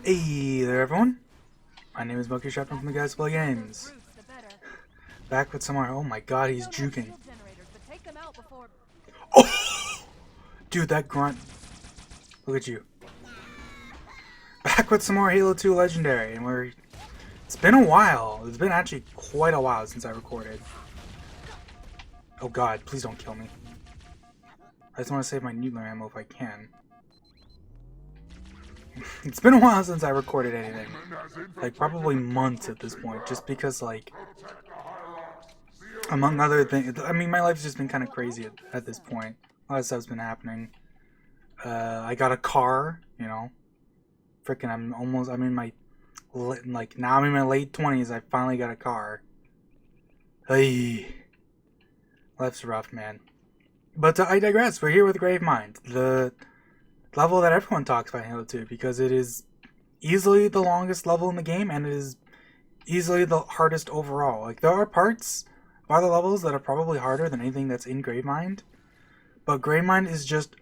Hey there everyone, my name is Monkey Shopper from the Guys Play Games. Back with some more. Oh my god, he's juking. Oh! Dude, that grunt. Look at you. Back with some more Halo 2 Legendary, and it's been a while. It's been actually quite a while since I recorded. Oh god, please don't kill me. I just want to save my needler ammo if I can. It's been a while since I recorded anything. Like, probably months at this point, just because, like, among other things, I mean, my life's just been kind of crazy at this point. A lot of stuff's been happening. I got a car, you know. Freaking, I'm in my, like, now I'm in my late 20s, I finally got a car. Hey. Life's rough, man. But I digress, we're here with Gravemind, the level that everyone talks about in Halo 2, because it is easily the longest level in the game, and it is easily the hardest overall. Like, there are parts of other levels that are probably harder than anything that's in Gravemind, but Gravemind is just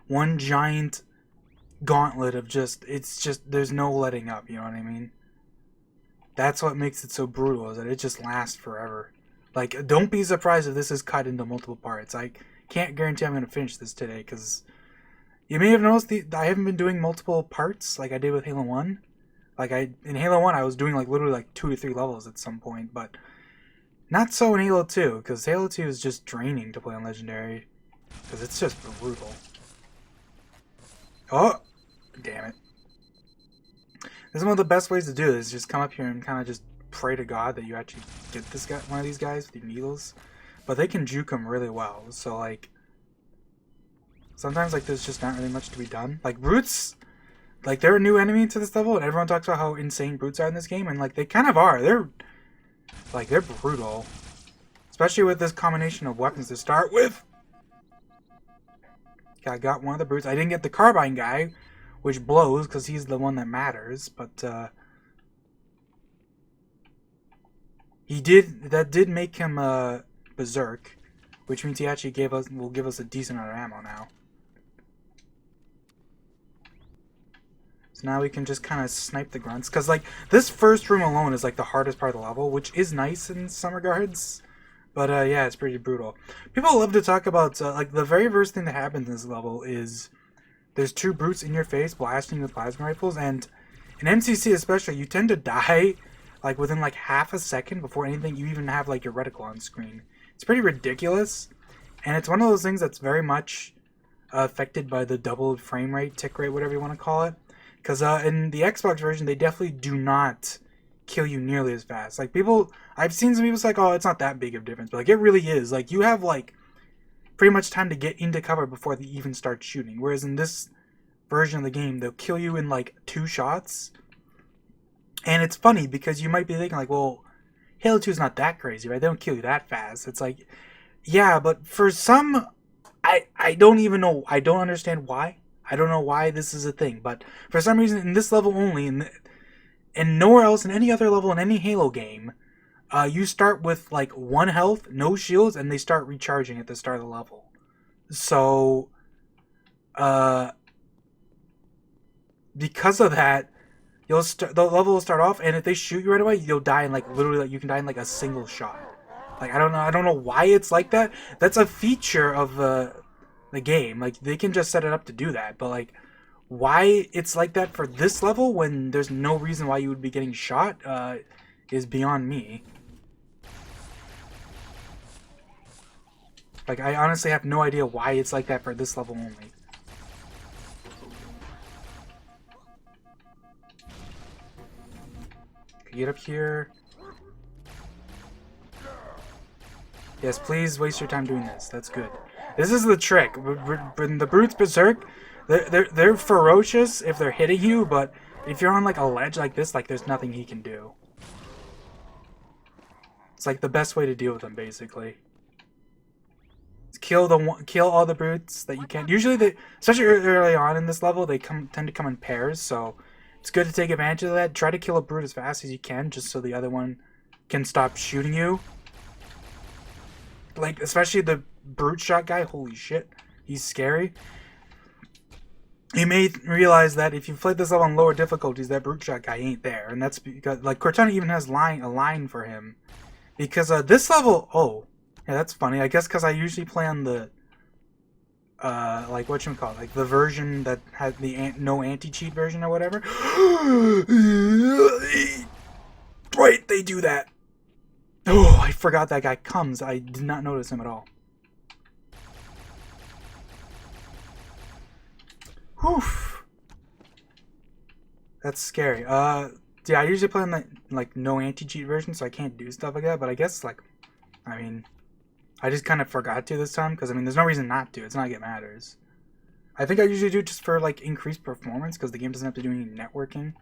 one giant gauntlet of there's no letting up, you know what I mean? That's what makes it so brutal, is that it just lasts forever. Like, don't be surprised if this is cut into multiple parts. I can't guarantee I'm going to finish this today, because you may have noticed I haven't been doing multiple parts like I did with Halo 1. Like, in Halo 1, I was doing, like, literally, like, 2 to 3 levels at some point, but not so in Halo 2, because Halo 2 is just draining to play on Legendary, because it's just brutal. Oh! Damn it. This is one of the best ways to do this, just come up here and kind of just pray to God that you actually get one of these guys with your needles. But they can juke them really well, so, like, sometimes, like, there's just not really much to be done. Like, brutes, like, they're a new enemy to this level, and everyone talks about how insane brutes are in this game, and, like, they kind of are. They're brutal. Especially with this combination of weapons to start with. Okay, I got one of the brutes. I didn't get the carbine guy, which blows, because he's the one that matters, but, that did make him, berserk, which means he actually will give us a decent amount of ammo now. So now we can just kind of snipe the grunts, because, like, this first room alone is, like, the hardest part of the level, which is nice in some regards, but, yeah, it's pretty brutal. People love to talk about, like, the very first thing that happens in this level is there's 2 brutes in your face blasting with plasma rifles, and in MCC especially, you tend to die, like, within, like, half a second before anything, you even have, like, your reticle on screen. It's pretty ridiculous, and it's one of those things that's very much affected by the double frame rate, tick rate, whatever you want to call it. Because in the Xbox version, they definitely do not kill you nearly as fast. Like, I've seen some people say, like, oh, it's not that big of a difference, but, like, it really is. Like, you have, like, pretty much time to get into cover before they even start shooting. Whereas in this version of the game, they'll kill you in, like, 2 shots. And it's funny, because you might be thinking, like, well, Halo 2 is not that crazy, right? They don't kill you that fast. It's like, yeah, but for some, I don't even know. I don't understand why. I don't know why this is a thing. But for some reason, in this level only, and nowhere else in any other level in any Halo game, you start with, like, 1 health, no shields, and they start recharging at the start of the level. So, because of that, the level will start off, and if they shoot you right away, you'll die in, like, literally, like, you can die in, like, a single shot. Like, I don't know why it's like that. That's a feature of the game. Like, they can just set it up to do that, but, like, why it's like that for this level when there's no reason why you would be getting shot, is beyond me. Like, I honestly have no idea why it's like that for this level only. Get up here. Yes, please waste your time doing this. That's good. This is the trick. When the brutes berserk, they're ferocious if they're hitting you, but if you're on, like, a ledge like this, like, there's nothing he can do. It's, like, the best way to deal with them, basically. Kill all the brutes that you can. Usually, especially early on in this level, they tend to come in pairs, so it's good to take advantage of that. Try to kill a brute as fast as you can, just so the other one can stop shooting you. Like, especially the brute shot guy. Holy shit. He's scary. he may realize that if you played this level on lower difficulties, that brute shot guy ain't there, and that's because like Cortana even has a line for him, because this level, oh yeah, that's funny. I guess because I usually play on the like whatchamacallit, like the version that had the no anti-cheat version or whatever. Right, they do that. Oh, I forgot that guy comes. I did not notice him at all. Whew. That's scary. Yeah, I usually play on the like no anti-cheat version, so I can't do stuff like that. But I guess like, I mean, I just kind of forgot to this time because I mean, there's no reason not to. It's not like it matters. I think I usually do it just for like increased performance because the game doesn't have to do any networking.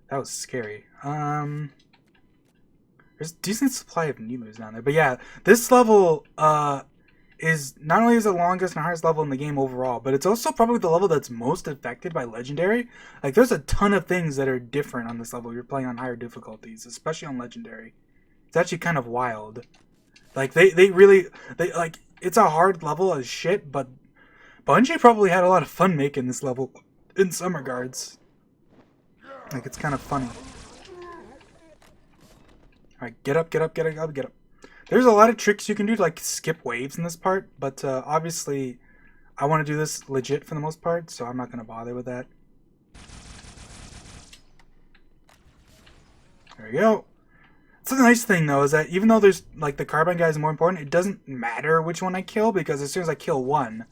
That was scary. There's a decent supply of Nimus down there, but yeah, this level is not only is the longest and hardest level in the game overall, but it's also probably the level that's most affected by Legendary. Like, there's a ton of things that are different on this level. You're playing on higher difficulties, especially on Legendary. It's actually kind of wild. Like, they really, like, it's a hard level as shit, but Bungie probably had a lot of fun making this level in some regards. Like, it's kind of funny. Alright, get up, get up, get up, get up. There's a lot of tricks you can do to like skip waves in this part, but obviously I want to do this legit for the most part, so I'm not going to bother with that. There you go. It's a nice thing though, is that even though there's like the carbine guy is more important, it doesn't matter which one I kill, because as soon as I kill one,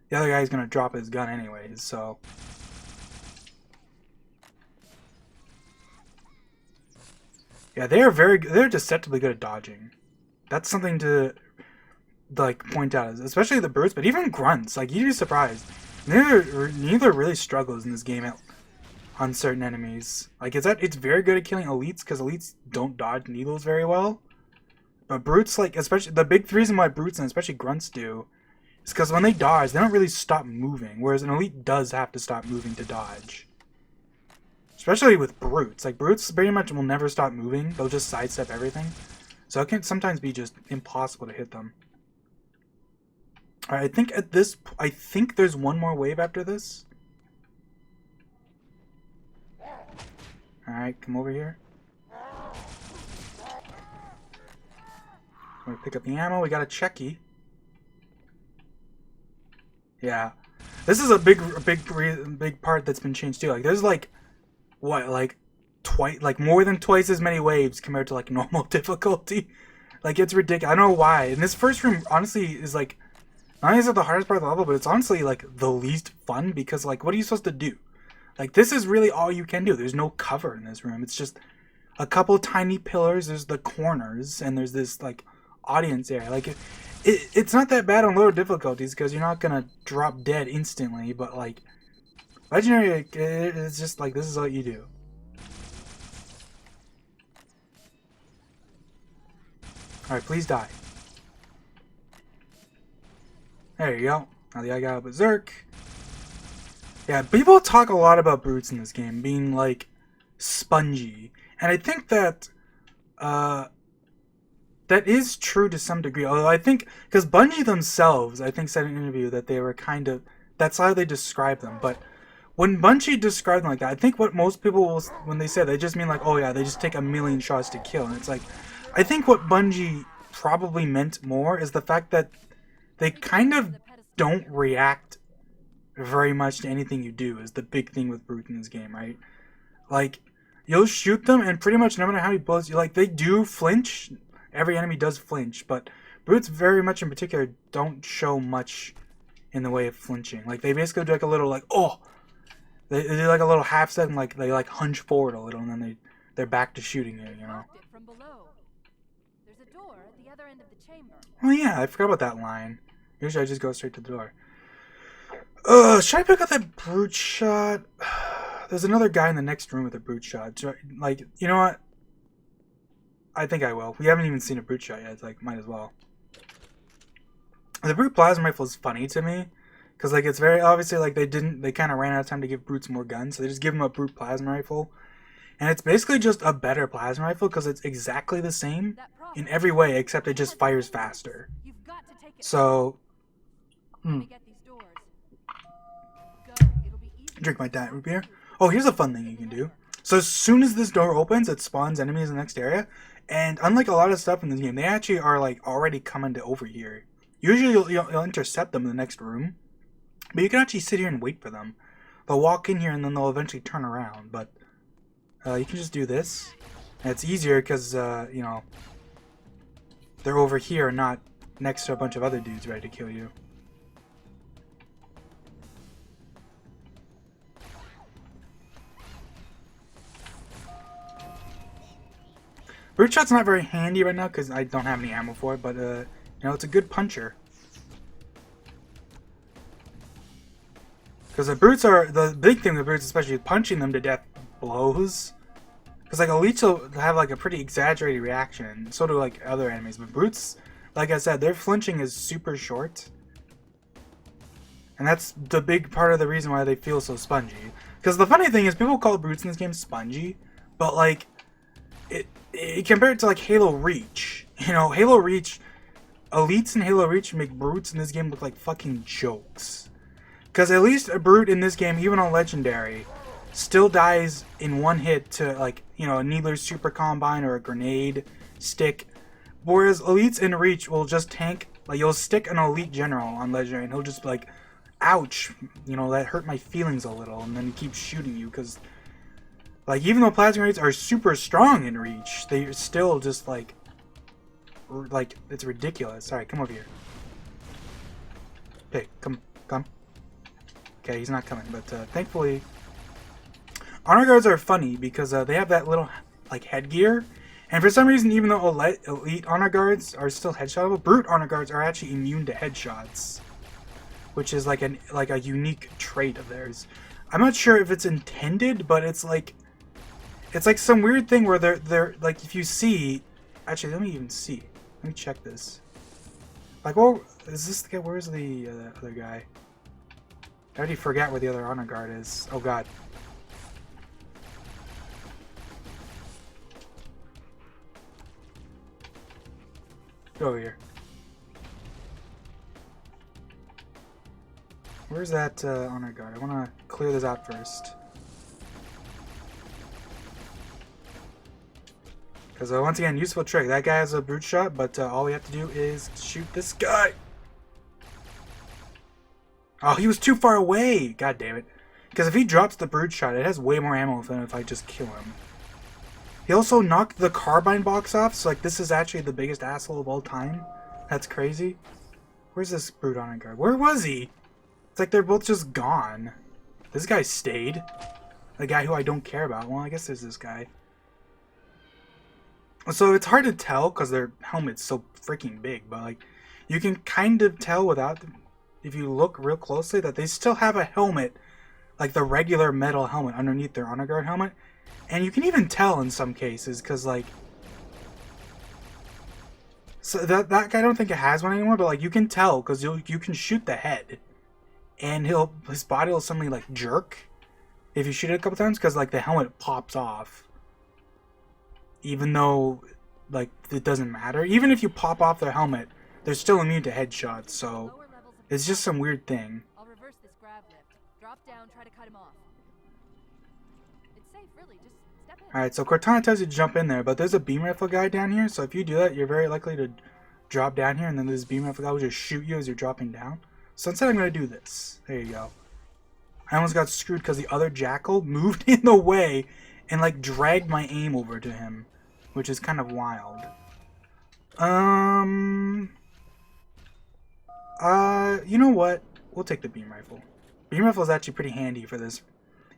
the other guy's going to drop his gun anyways, so... Yeah, they're deceptively good at dodging. That's something to like point out, especially the brutes, but even grunts. Like, you'd be surprised. Neither really struggles in this game on certain enemies. Like, it's very good at killing elites because elites don't dodge needles very well. But brutes, like, especially the big reason why brutes and especially grunts do is because when they dodge, they don't really stop moving. Whereas an elite does have to stop moving to dodge. Especially with brutes. Like, brutes pretty much will never stop moving. They'll just sidestep everything. So it can sometimes be just impossible to hit them. Alright, I think there's one more wave after this. Alright, come over here. We're gonna pick up the ammo. We got a checky. Yeah. This is a big part that's been changed too. Like, there's like, what, like, more than twice as many waves compared to like normal difficulty. Like, it's ridiculous. I don't know why. And this first room honestly is like, not only is it the hardest part of the level, but it's honestly like the least fun because like, what are you supposed to do? Like, this is really all you can do. There's no cover in this room. It's just a couple tiny pillars. There's the corners, and there's this like audience area. Like, it's not that bad on lower difficulties because you're not gonna drop dead instantly. But like, Legendary, it's just like, this is what you do. Alright, please die. There you go. Now the guy got a berserk. Yeah, people talk a lot about brutes in this game being like spongy, and I think that that is true to some degree. Although I think because Bungie themselves, I think, said in an interview that they were kind of, that's how they describe them. But when Bungie described them like that, I think what most people will, when they say they just mean like, oh yeah, they just take a million shots to kill, and it's like, I think what Bungie probably meant more is the fact that they kind of don't react very much to anything you do is the big thing with brutes in this game, right? Like, you'll shoot them and pretty much no matter how many bullets you, like, they do flinch. Every enemy does flinch, but brutes very much in particular don't show much in the way of flinching. Like, they basically do like a little like, oh, they do like a little half set and like they like hunch forward a little and then they're back to shooting you, you know. There's a door at the other end of the chamber. Oh yeah, I forgot about that line. Usually I just go straight to the door. Should I pick up that brute shot? There's another guy in the next room with a brute shot. Like, you know what? I think I will. We haven't even seen a brute shot yet. It's like, might as well. The brute plasma rifle is funny to me. Because, like, it's very obviously, like, they kind of ran out of time to give brutes more guns. So they just give them a brute plasma rifle. And it's basically just a better plasma rifle because it's exactly the same in every way, except it just fires faster. So, Drink my diet root beer. Oh, here's a fun thing you can do. So as soon as this door opens, it spawns enemies in the next area. And unlike a lot of stuff in this game, they actually are like already coming to over here. Usually you'll intercept them in the next room. But you can actually sit here and wait for them. They'll walk in here and then they'll eventually turn around. But you can just do this. And it's easier because, you know, they're over here, not next to a bunch of other dudes ready to kill you. Brute Shot's not very handy right now because I don't have any ammo for it, but, you know, it's a good puncher. Because the brutes are, the big thing with brutes, especially punching them to death, blows. Because, like, elites will have, like, a pretty exaggerated reaction. So do, like, other enemies. But brutes, like I said, their flinching is super short. And that's the big part of the reason why they feel so spongy. Because the funny thing is, people call brutes in this game spongy. But, like, compared it to, like, Halo Reach. You know, Halo Reach, elites in Halo Reach make brutes in this game look like fucking jokes. Because at least a brute in this game, even on Legendary, still dies in one hit to, like, you know, a Needler's Super Combine or a grenade stick. Whereas elites in Reach will just tank, like, you'll stick an elite general on Legendary and he'll just be like, ouch, you know, that hurt my feelings a little, and then he keeps shooting you because, like, even though plasma grenades are super strong in Reach, they're still just, like, it's ridiculous. Alright, come over here. Okay, come. Okay, he's not coming, but thankfully, honor guards are funny because they have that little, like, headgear, and for some reason, even though elite honor guards are still headshotable, brute honor guards are actually immune to headshots, which is like a unique trait of theirs. I'm not sure if it's intended, but it's like some weird thing where they're like, if you see, actually, let me even see. Let me check this. Like, oh, is this the guy? Where's the other guy? I already forgot where the other honor guard is. Oh god. Go over here. Where's that honor guard? I want to clear this out first. Because once again, useful trick. That guy has a brute shot, but all we have to do is shoot this guy. Oh, he was too far away! God damn it. Because if he drops the brute shot, it has way more ammo than if I just kill him. He also knocked the carbine box off, so like this is actually the biggest asshole of all time. That's crazy. Where's this brute honor guard? Where was he? It's like they're both just gone. This guy stayed. The guy who I don't care about. Well, I guess there's this guy. So it's hard to tell because their helmet's so freaking big, but like you can kind of tell without, if you look real closely, that they still have a helmet, like the regular metal helmet underneath their honor guard helmet, and you can even tell in some cases because like, so that guy, I don't think it has one anymore, but like you can tell because you can shoot the head, and his body will suddenly like jerk if you shoot it a couple times because like the helmet pops off. Even though, like, it doesn't matter. Even if you pop off their helmet, they're still immune to headshots, so it's just some weird thing. I'll reverse this grav lift. Drop down, try to cut him off. It's safe, really. Just step in. Alright, so Cortana tells you to jump in there, but there's a beam rifle guy down here, so if you do that, you're very likely to drop down here, and then this beam rifle guy will just shoot you as you're dropping down. So instead, I'm going to do this. There you go. I almost got screwed because the other jackal moved in the way and, like, dragged my aim over to him, which is kind of wild. You know what? We'll take the beam rifle. Beam rifle is actually pretty handy for this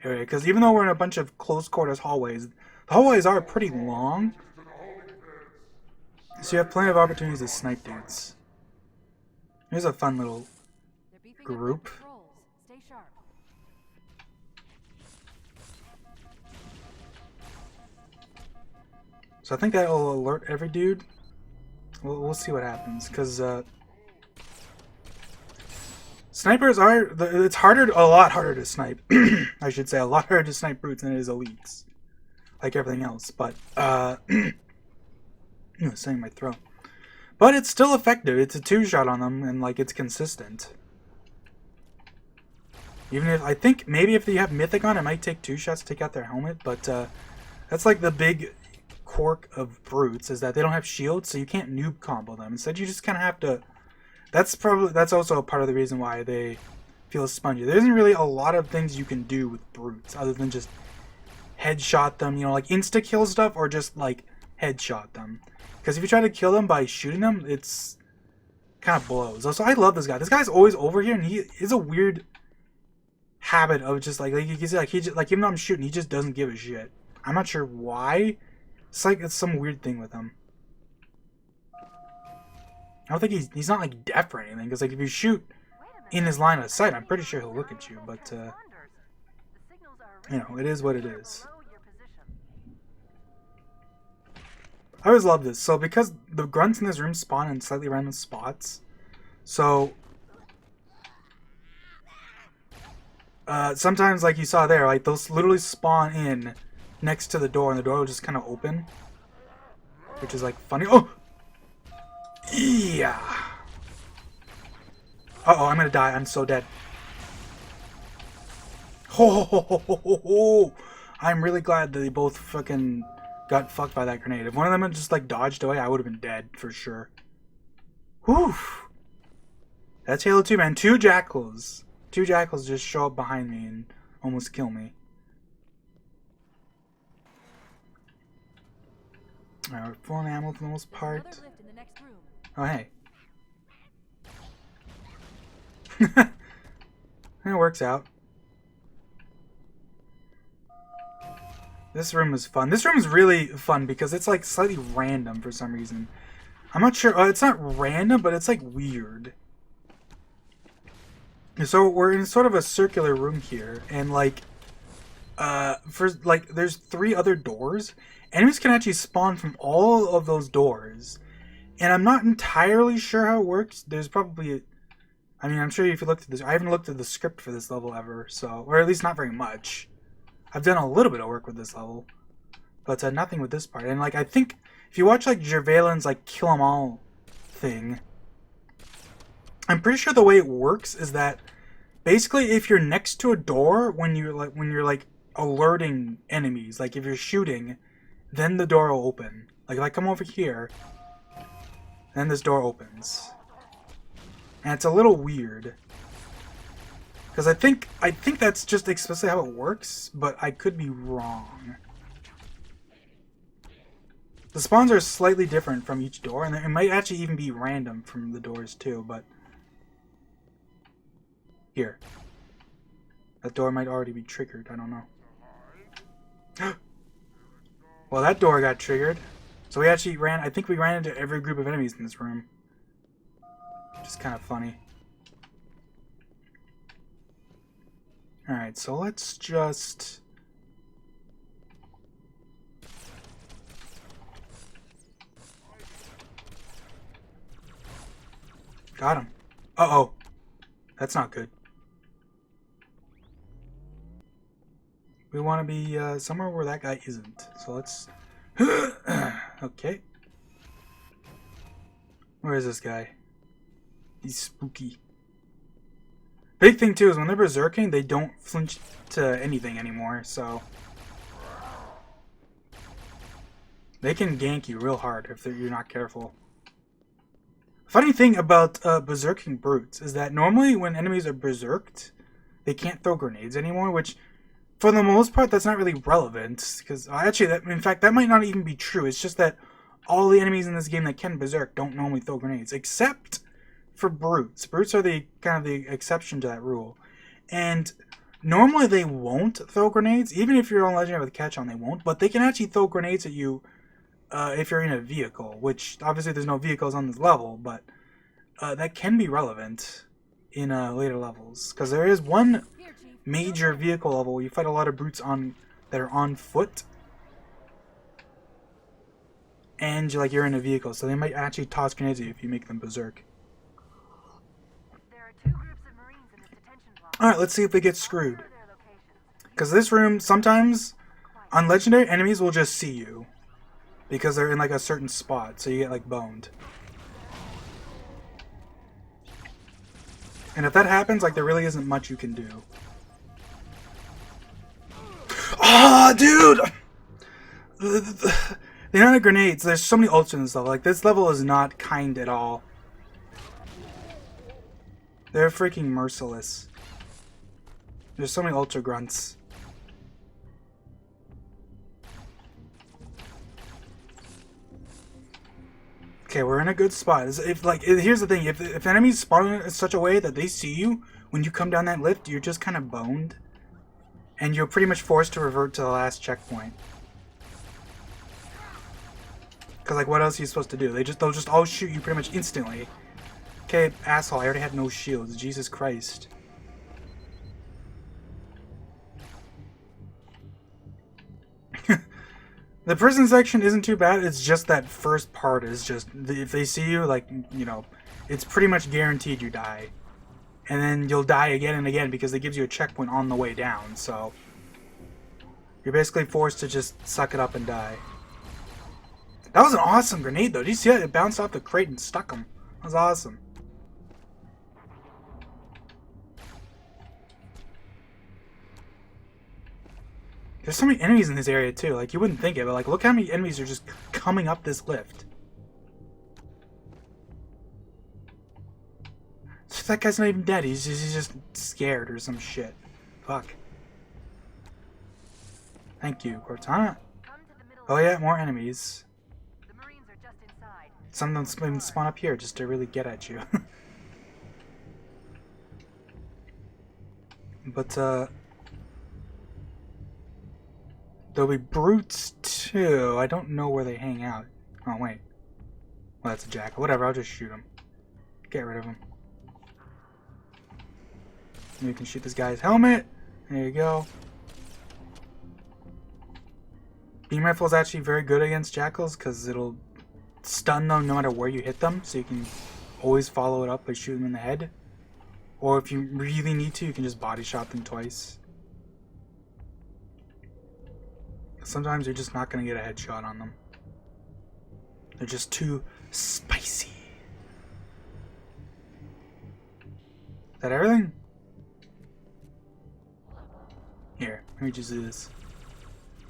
area, because even though we're in a bunch of close quarters hallways, the hallways are pretty long, so you have plenty of opportunities to snipe dudes. Here's a fun little group. Stay sharp. So I think that'll alert every dude. We'll see what happens, because snipers are, it's a lot harder to snipe. I should say a lot harder to snipe brutes than it is elites, like everything else. But saying my throat. But it's still effective. It's a 2-shot on them, and like it's consistent. Even if I think maybe if you have Mythic on, it might take 2 shots to take out their helmet, but that's like the big quirk of brutes is that they don't have shields, so you can't noob combo them. Instead, you just kind of have to. That's also a part of the reason why they feel spongy. There isn't really a lot of things you can do with brutes other than just headshot them, you know, like insta kill stuff, or just like headshot them. Because if you try to kill them by shooting them, it's kind of blows. Also, I love this guy. This guy's always over here, and he is a weird habit of just like you can see, like he just, like even though I'm shooting, he just doesn't give a shit. I'm not sure why. It's like it's some weird thing with him. I don't think he's not like deaf or anything, because like if you shoot in his line of sight, I'm pretty sure he'll look at you. But you know, it is what it is. I always love this. So because the grunts in this room spawn in slightly random spots, so sometimes like you saw there, like those literally spawn in next to the door, and the door will just kind of open, which is like funny. Oh, yeah. Uh-oh, I'm gonna die. I'm so dead. Ho. I'm really glad that they both fucking got fucked by that grenade. If one of them had just like dodged away, I would have been dead for sure. Whew. That's Halo 2, man. 2 jackals. 2 jackals just show up behind me and almost kill me. Alright, we're full on ammo for the most part. Oh, hey. It works out. This room is fun. This room is really fun because it's like slightly random for some reason. I'm not sure. It's not random, but it's like weird. So we're in sort of a circular room here, and like, there's 3 other doors. Enemies can actually spawn from all of those doors, and I'm not entirely sure how it works. There's probably, I mean, I'm sure if you looked at this, I haven't looked at the script for this level ever, so, or at least not very much. I've done a little bit of work with this level, but nothing with this part. And like, I think if you watch like Gervalin's like kill 'em all thing, I'm pretty sure the way it works is that basically if you're next to a door when you're like alerting enemies, like if you're shooting, then the door will open. Like if I come over here, then this door opens. And it's a little weird. Because I think that's just explicitly how it works, but I could be wrong. The spawns are slightly different from each door, and it might actually even be random from the doors too, but... Here. That door might already be triggered, I don't know. Well, that door got triggered. So we actually I think we ran into every group of enemies in this room. Which is kind of funny. Alright, so let's just... Got him. Uh-oh. That's not good. We want to be somewhere where that guy isn't. So let's... Okay. Where is this guy? He's spooky. Big thing too is when they're berserking, they don't flinch to anything anymore, so... They can gank you real hard if you're not careful. Funny thing about berserking brutes is that normally when enemies are berserked, they can't throw grenades anymore, which for the most part that's not really relevant, because actually in fact that might not even be true. It's just that all the enemies in this game that can berserk don't normally throw grenades, except for brutes. Brutes are the kind of the exception to that rule, and normally they won't throw grenades. Even if you're on legendary with catch on, they won't, but they can actually throw grenades at you if you're in a vehicle, which obviously there's no vehicles on this level, but that can be relevant in later levels, because there is one major vehicle level where you fight a lot of brutes that are on foot, and you're in a vehicle, so they might actually toss grenades at you if you make them berserk. Alright, let's see if they get screwed. Because this room, sometimes, on legendary, enemies will just see you. Because they're in like a certain spot, so you get like boned. And if that happens, like there really isn't much you can do. Ah, dude! The amount of grenades, there's so many ultras in this level. Like, this level is not kind at all. They're freaking merciless. There's so many ultra grunts. Okay, we're in a good spot. Here's the thing: if enemies spawn in such a way that they see you when you come down that lift, you're just kind of boned, and you're pretty much forced to revert to the last checkpoint. Cause like, what else are you supposed to do? They'll just all shoot you pretty much instantly. Okay, asshole! I already had no shields. Jesus Christ. The prison section isn't too bad. It's just that first part is just, if they see you, like, you know, it's pretty much guaranteed you die. And then you'll die again and again because it gives you a checkpoint on the way down, so you're basically forced to just suck it up and die. That was an awesome grenade, though. Did you see that? It bounced off the crate and stuck him. That was awesome. There's so many enemies in this area, too. Like, you wouldn't think it, but, like, look how many enemies are just coming up this lift. That guy's not even dead. He's just scared or some shit. Fuck. Thank you, Cortana. Oh yeah, more enemies. The Marines are just inside. Some of them spawn up here just to really get at you. But, there'll be brutes, too. I don't know where they hang out. Oh, wait. Well, that's a jackal. Whatever, I'll just shoot him. Get rid of him. You can shoot this guy's helmet. There you go. Beam rifle is actually very good against jackals because it'll stun them no matter where you hit them, so you can always follow it up by shooting them in the head. Or if you really need to, you can just body shot them twice. Sometimes you're just not going to get a headshot on them. They're just too spicy. Is that everything? Here, let me just do this.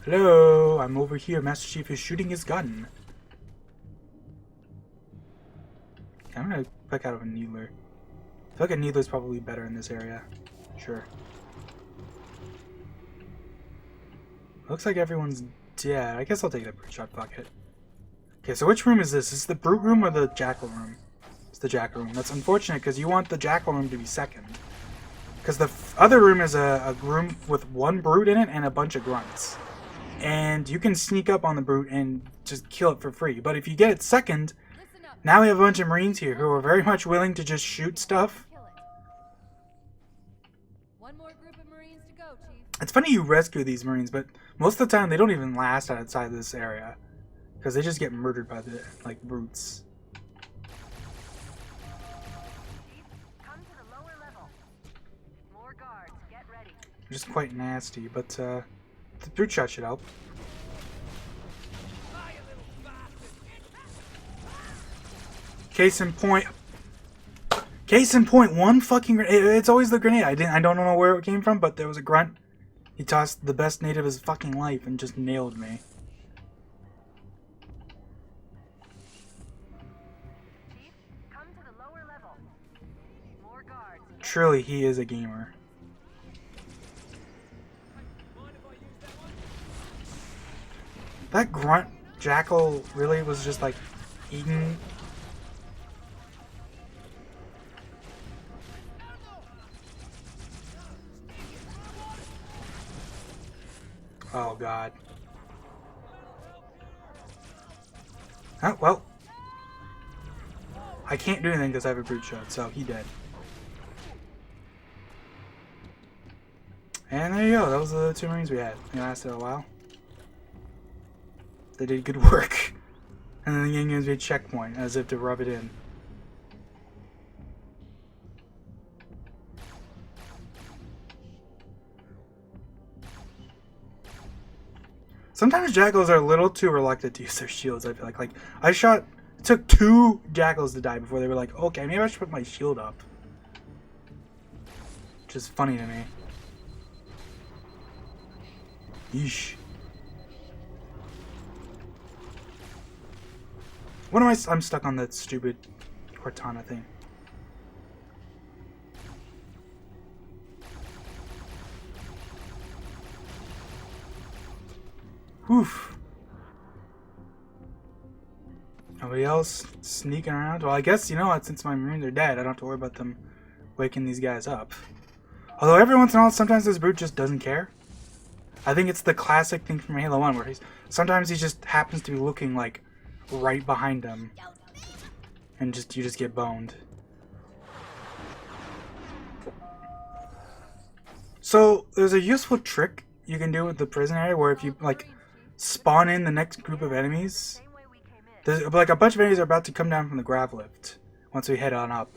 Hello, I'm over here. Master Chief is shooting his gun. I'm gonna pick out of a needler. I feel like a needler's probably better in this area. Sure. Looks like everyone's dead. I guess I'll take the brute shot. Fuck it. Okay, so which room is this? Is this the brute room or the jackal room? It's the jackal room. That's unfortunate because you want the jackal room to be second. Because the other room is a room with one brute in it and a bunch of grunts. And you can sneak up on the brute and just kill it for free. But if you get it second, now we have a bunch of Marines here who are very much willing to just shoot stuff. One more group of Marines to go, Chief. It's funny you rescue these Marines, but most of the time they don't even last outside this area. Because they just get murdered by the, like, brutes. Come to the lower level. More guards, get ready. They're just quite nasty, but the brute shot should help. Case in point, one fucking grenade. It's always the grenade. I don't know where it came from, but there was a grunt. He tossed the best nade of his fucking life and just nailed me. Chief, come to the lower level. More guards. Truly, he is a gamer. That grunt jackal really was just like eating. Oh god. Oh, well. I can't do anything because I have a brute shot, so he dead. And there you go. That was the 2 Marines we had. They lasted a while. They did good work. And then the game gives me a checkpoint as if to rub it in. Sometimes jackals are a little too reluctant to use their shields, I feel like. Like, it took 2 jackals to die before they were like, okay, maybe I should put my shield up. Which is funny to me. Yeesh. What am I? I'm stuck on that stupid Cortana thing. Oof. Nobody else sneaking around? Well, I guess, you know what, since my Marines are dead, I don't have to worry about them waking these guys up. Although every once in a while, sometimes this brute just doesn't care. I think it's the classic thing from Halo 1 where sometimes he just happens to be looking, like, right behind him. And you just get boned. So, there's a useful trick you can do with the prison area where if you, like, spawn in the next group of enemies, there's, like, a bunch of enemies are about to come down from the grav lift once we head on up.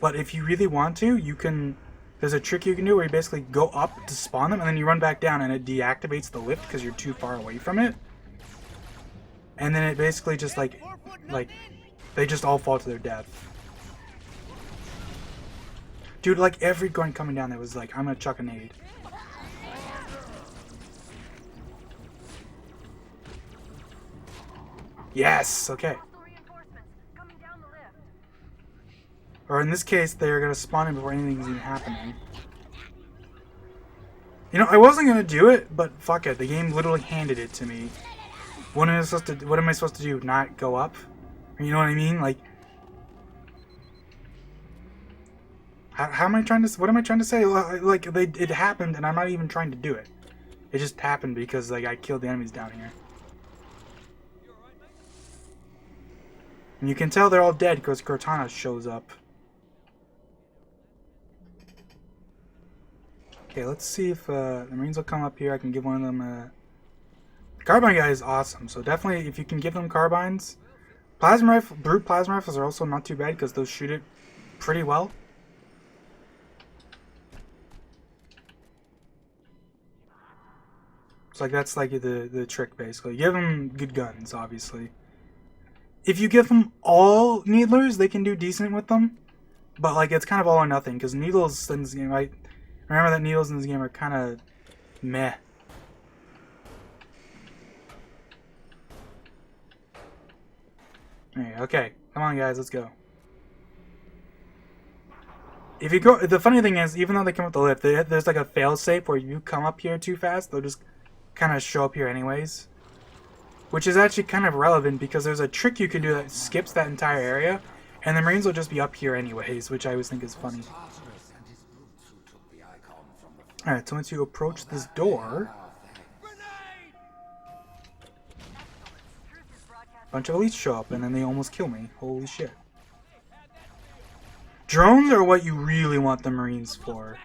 But if you really want to, you can... There's a trick you can do where you basically go up to spawn them, and then you run back down, and it deactivates the lift because you're too far away from it. And then it basically just, like, they just all fall to their death. Dude, like, every gun coming down there was like, I'm gonna chuck a nade. Yes! Okay. Or in this case, they're gonna spawn in before anything's even happening. You know, I wasn't gonna do it, but fuck it. The game literally handed it to me. What am I supposed to do? Not go up? You know what I mean? Like, how am I trying to? What am I trying to say? Like, it happened, and I'm not even trying to do it. It just happened because like I killed the enemies down here. And you can tell they're all dead because Cortana shows up. Okay, let's see if the Marines will come up here. I can give one of them a... Carbine guy is awesome, so definitely if you can give them carbines. Plasma rifle, brute plasma rifles are also not too bad because those shoot it pretty well. It's like that's like the trick basically. Give them good guns, obviously. If you give them all needlers, they can do decent with them. But like it's kind of all or nothing because needles in this game, I remember that needles in this game are kind of meh. Okay, come on guys, let's go. If you go, the funny thing is, even though they come up the lift, there's like a failsafe where you come up here too fast, they'll just kind of show up here anyways. Which is actually kind of relevant because there's a trick you can do that skips that entire area, and the Marines will just be up here anyways, which I always think is funny. Alright, so once you approach this door, a bunch of elites show up, and then they almost kill me. Holy shit. Drones are what you really want the Marines for.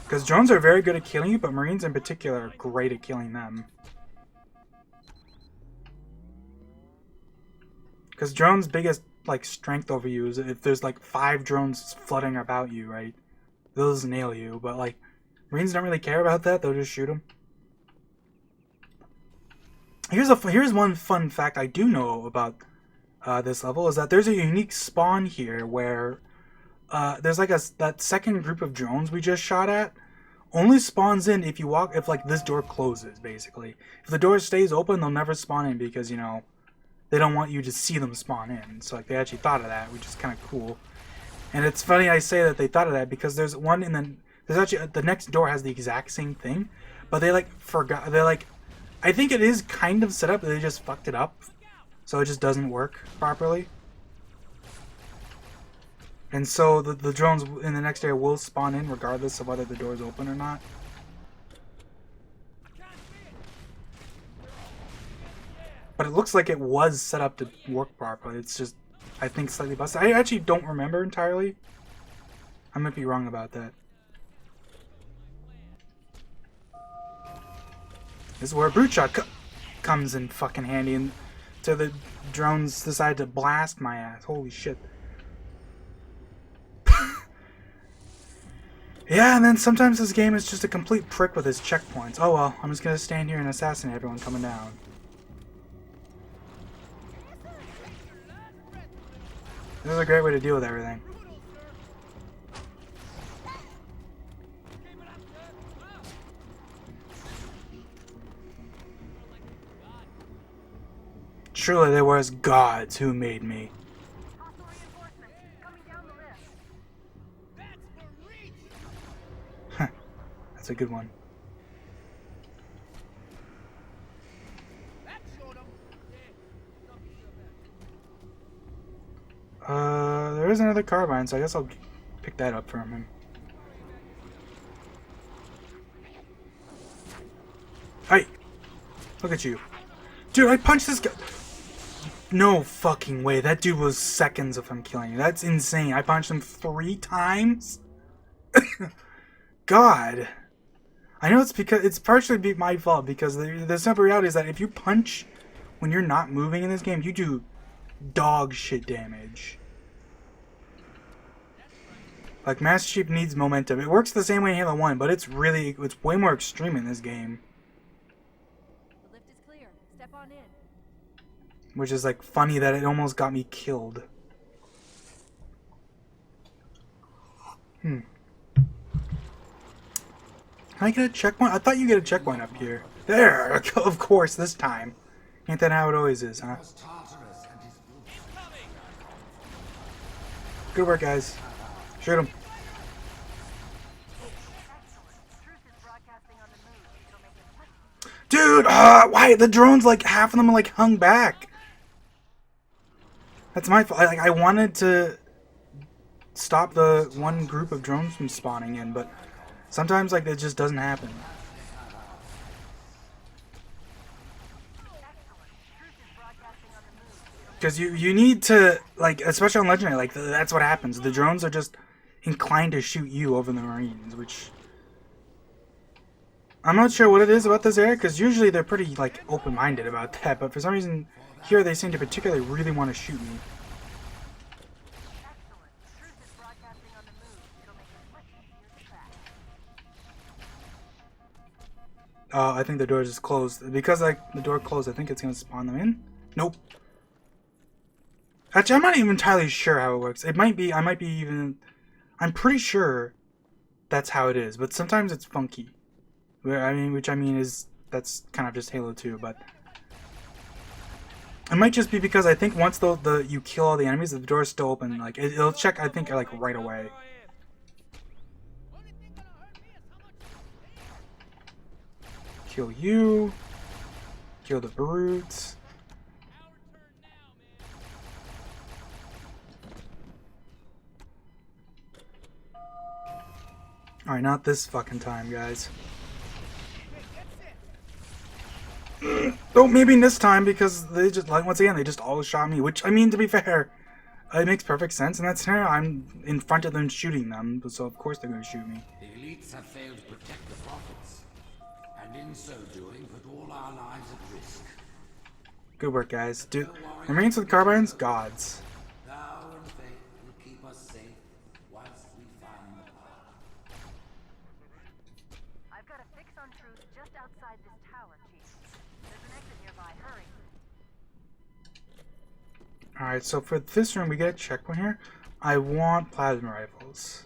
Because drones are very good at killing you, but Marines in particular are great at killing them. Because drones' biggest like strength over you is if there's like 5 drones flooding about you, right? Those nail you, but like Marines don't really care about that. They'll just shoot them. Here's one fun fact I do know about this level is that there's a unique spawn here where there's like that second group of drones we just shot at only spawns in if like this door closes basically. If the door stays open, they'll never spawn in because you know they don't want you to see them spawn in. So like they actually thought of that, which is kind of cool. And it's funny I say that they thought of that because there's one there's actually the next door has the exact same thing, but they like forgot. They're like, I think it is kind of set up, but they just fucked it up, so it just doesn't work properly. And so the drones in the next area will spawn in regardless of whether the door is open or not. But it looks like it was set up to work properly. It's just, I think, slightly busted. I actually don't remember entirely. I might be wrong about that. This is where a brute shot comes in fucking handy, and so the drones decide to blast my ass. Holy shit. Yeah, and then sometimes this game is just a complete prick with its checkpoints. Oh well, I'm just gonna stand here and assassinate everyone coming down. This is a great way to deal with everything. Surely there was gods who made me. Hostile reinforcements coming down the lift. That's a good one. There is another carbine, so I guess I'll pick that up from him. Hey! Look at you. Dude, I punched this guy! No fucking way. That dude was seconds of him killing you. That's insane. I punched him 3 times? God. I know it's partially my fault, because the simple reality is that if you punch when you're not moving in this game, you do dog shit damage. Like, Master Chief needs momentum. It works the same way in Halo 1, but it's way more extreme in this game. The lift is clear. Step on in. Which is, like, funny that it almost got me killed. Can I get a checkpoint? I thought you get a checkpoint up here. There! Of course, this time. Ain't that how it always is, huh? Good work, guys. Shoot him. Dude, why the drones, like, half of them are, like, hung back. That's my fault. Like, I wanted to stop the one group of drones from spawning in, but sometimes, like, it just doesn't happen. Because you need to, like, especially on Legendary, like, that's what happens. The drones are just inclined to shoot you over the Marines, which I'm not sure what it is about this area, because usually they're pretty, like, open-minded about that, but for some reason here they seem to particularly really want to shoot me. I think the door is closed. Because, like, the door closed, I think it's going to spawn them in. Nope. Actually, I'm not even entirely sure how it works. It might be, I'm pretty sure that's how it is, but sometimes it's funky. That's kind of just Halo 2, but it might just be because I think once you kill all the enemies, the door is still open. Like, it'll check, I think, like, right away. Kill you. Kill the brutes. Alright, not this fucking time, guys. Oh, maybe this time, because they just, like, once again, they just all shot me. Which, I mean, to be fair, it makes perfect sense in that scenario. I'm in front of them shooting them, so of course they're going to shoot me. The elites have failed to protect the prophets, and in so doing, put all our lives at risk. Good work, guys. Dude, the Marines with carbines, gods. Thou and faith will keep us safe whilst we find the path. I've got a fix on truth just outside this tower, Chief. There's an exit nearby. Hurry. Alright, so for this room, we get a checkpoint here. I want plasma rifles.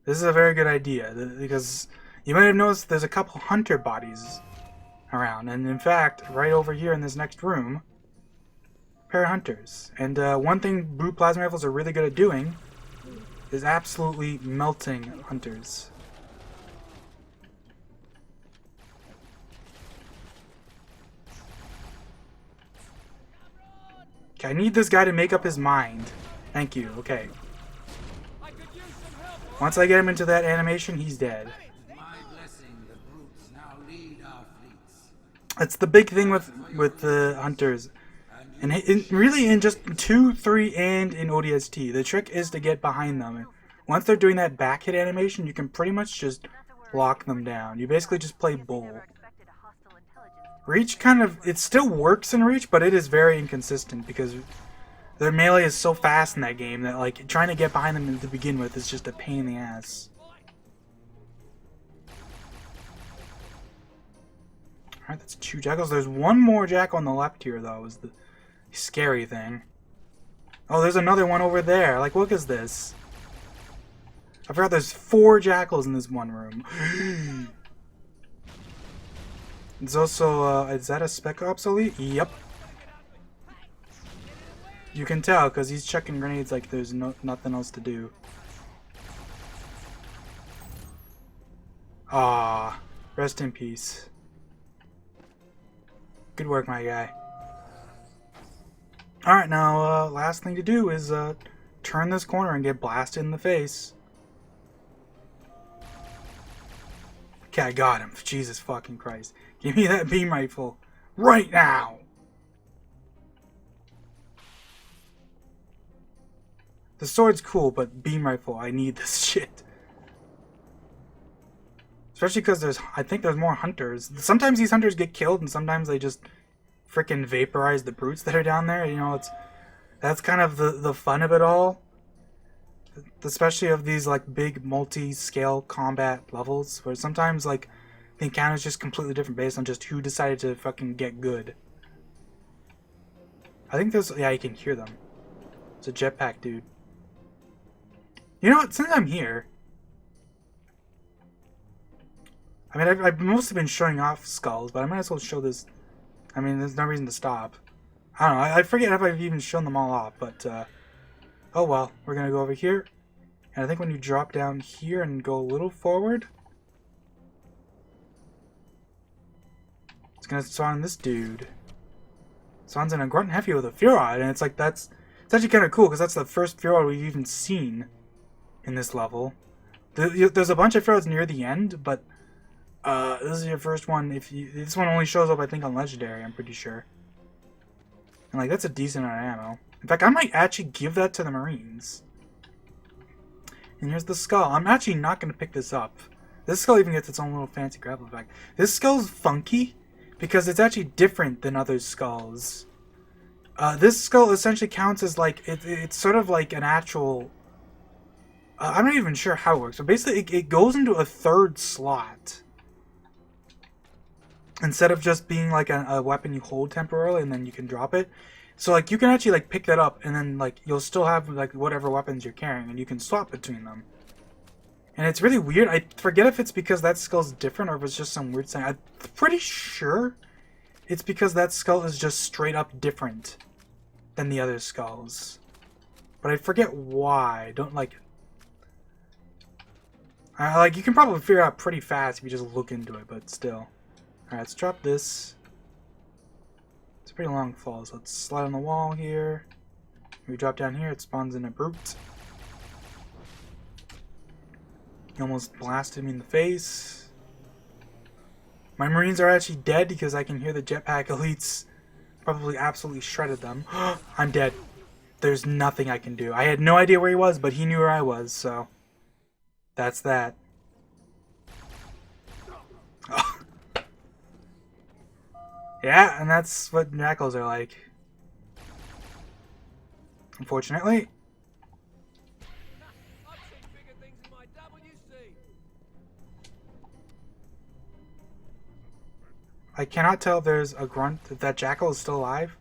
This is a very good idea, because you might have noticed there's a couple hunter bodies around, and in fact, right over here in this next room, a pair of hunters. And one thing blue plasma rifles are really good at doing is absolutely melting hunters. Okay, I need this guy to make up his mind. Thank you, okay. Once I get him into that animation, he's dead. With my blessing, the brutes now lead our fleets. That's the big thing with the hunters. And really in just 2, 3, and in ODST. The trick is to get behind them. And once they're doing that back hit animation, you can pretty much just lock them down. You basically just play bull. Reach it still works in Reach, but it is very inconsistent because their melee is so fast in that game that, like, trying to get behind them to begin with is just a pain in the ass. Alright, that's 2 jackals. There's one more jackal on the left here, though, is the scary thing. Oh, there's another one over there. Like, look at this. I forgot there's 4 jackals in this one room. It's also, is that a spec obsolete? Yep. You can tell, because he's chucking grenades like there's nothing else to do. Ah, rest in peace. Good work, my guy. Alright, now, last thing to do is, turn this corner and get blasted in the face. Okay, I got him. Jesus fucking Christ. Give me that beam rifle. Right now! The sword's cool, but beam rifle, I need this shit. Especially because I think there's more hunters. Sometimes these hunters get killed, and sometimes they just freaking vaporize the brutes that are down there. You know, that's kind of the fun of it all. Especially of these like big multi-scale combat levels, where sometimes like the encounter is just completely different based on just who decided to fucking get good. I think yeah, you can hear them. It's a jetpack dude. You know what? Since I'm here, I mean, I've mostly been showing off skulls, but I might as well show this. I mean, there's no reason to stop. I don't know. I forget if I've even shown them all off, but oh well. We're gonna go over here, and I think when you drop down here and go a little forward, it's gonna spawn this dude. Spawns in a grunt heavy with a Furod, and it's like it's actually kind of cool because that's the first Furod we've even seen in this level. There's a bunch of Furods near the end, but this is your first one. This one only shows up, I think, on Legendary. I'm pretty sure. And like that's a decent amount of ammo. In fact, I might actually give that to the Marines. And here's the skull. I'm actually not going to pick this up. This skull even gets its own little fancy grapple effect. This skull's funky because it's actually different than other skulls. This skull essentially counts as like it's sort of like an actual. I'm not even sure how it works, but basically it goes into a third slot. Instead of just being like a weapon you hold temporarily and then you can drop it. So like you can actually like pick that up and then like you'll still have like whatever weapons you're carrying and you can swap between them. And it's really weird. I forget if it's because that skull's different or if it's just some weird thing. I'm pretty sure it's because that skull is just straight up different than the other skulls. But I forget why. Don't like... like you can probably figure out pretty fast if you just look into it, but still. Alright, let's drop this. It's a pretty long fall, so let's slide on the wall here. When we drop down here, it spawns in a brute. He almost blasted me in the face. My Marines are actually dead because I can hear the jetpack elites probably absolutely shredded them. I'm dead. There's nothing I can do. I had no idea where he was, but he knew where I was, so that's that. Yeah, and that's what jackals are like. Unfortunately. I cannot tell if there's a grunt, if that jackal is still alive.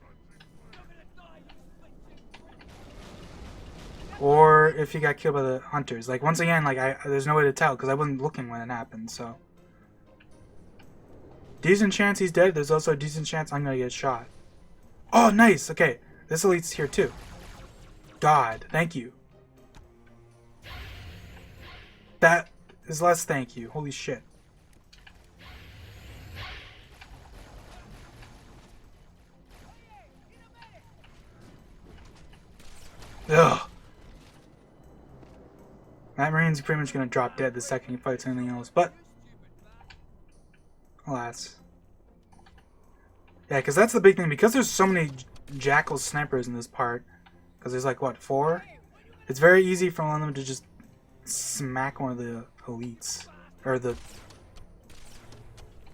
Or if he got killed by the hunters. Like, once again, like, there's no way to tell because I wasn't looking when it happened, so. Decent chance he's dead. There's also a decent chance I'm gonna get shot. Oh, nice. Okay. This elite's here too. God, thank you. That is less thank you. Holy shit. Ugh. That Marine's pretty much gonna drop dead the second he fights anything else, but alas. Yeah, because that's the big thing. Because there's so many jackal snipers in this part, because there's like, what, 4? It's very easy for one of them to just smack one of the elites. Or the...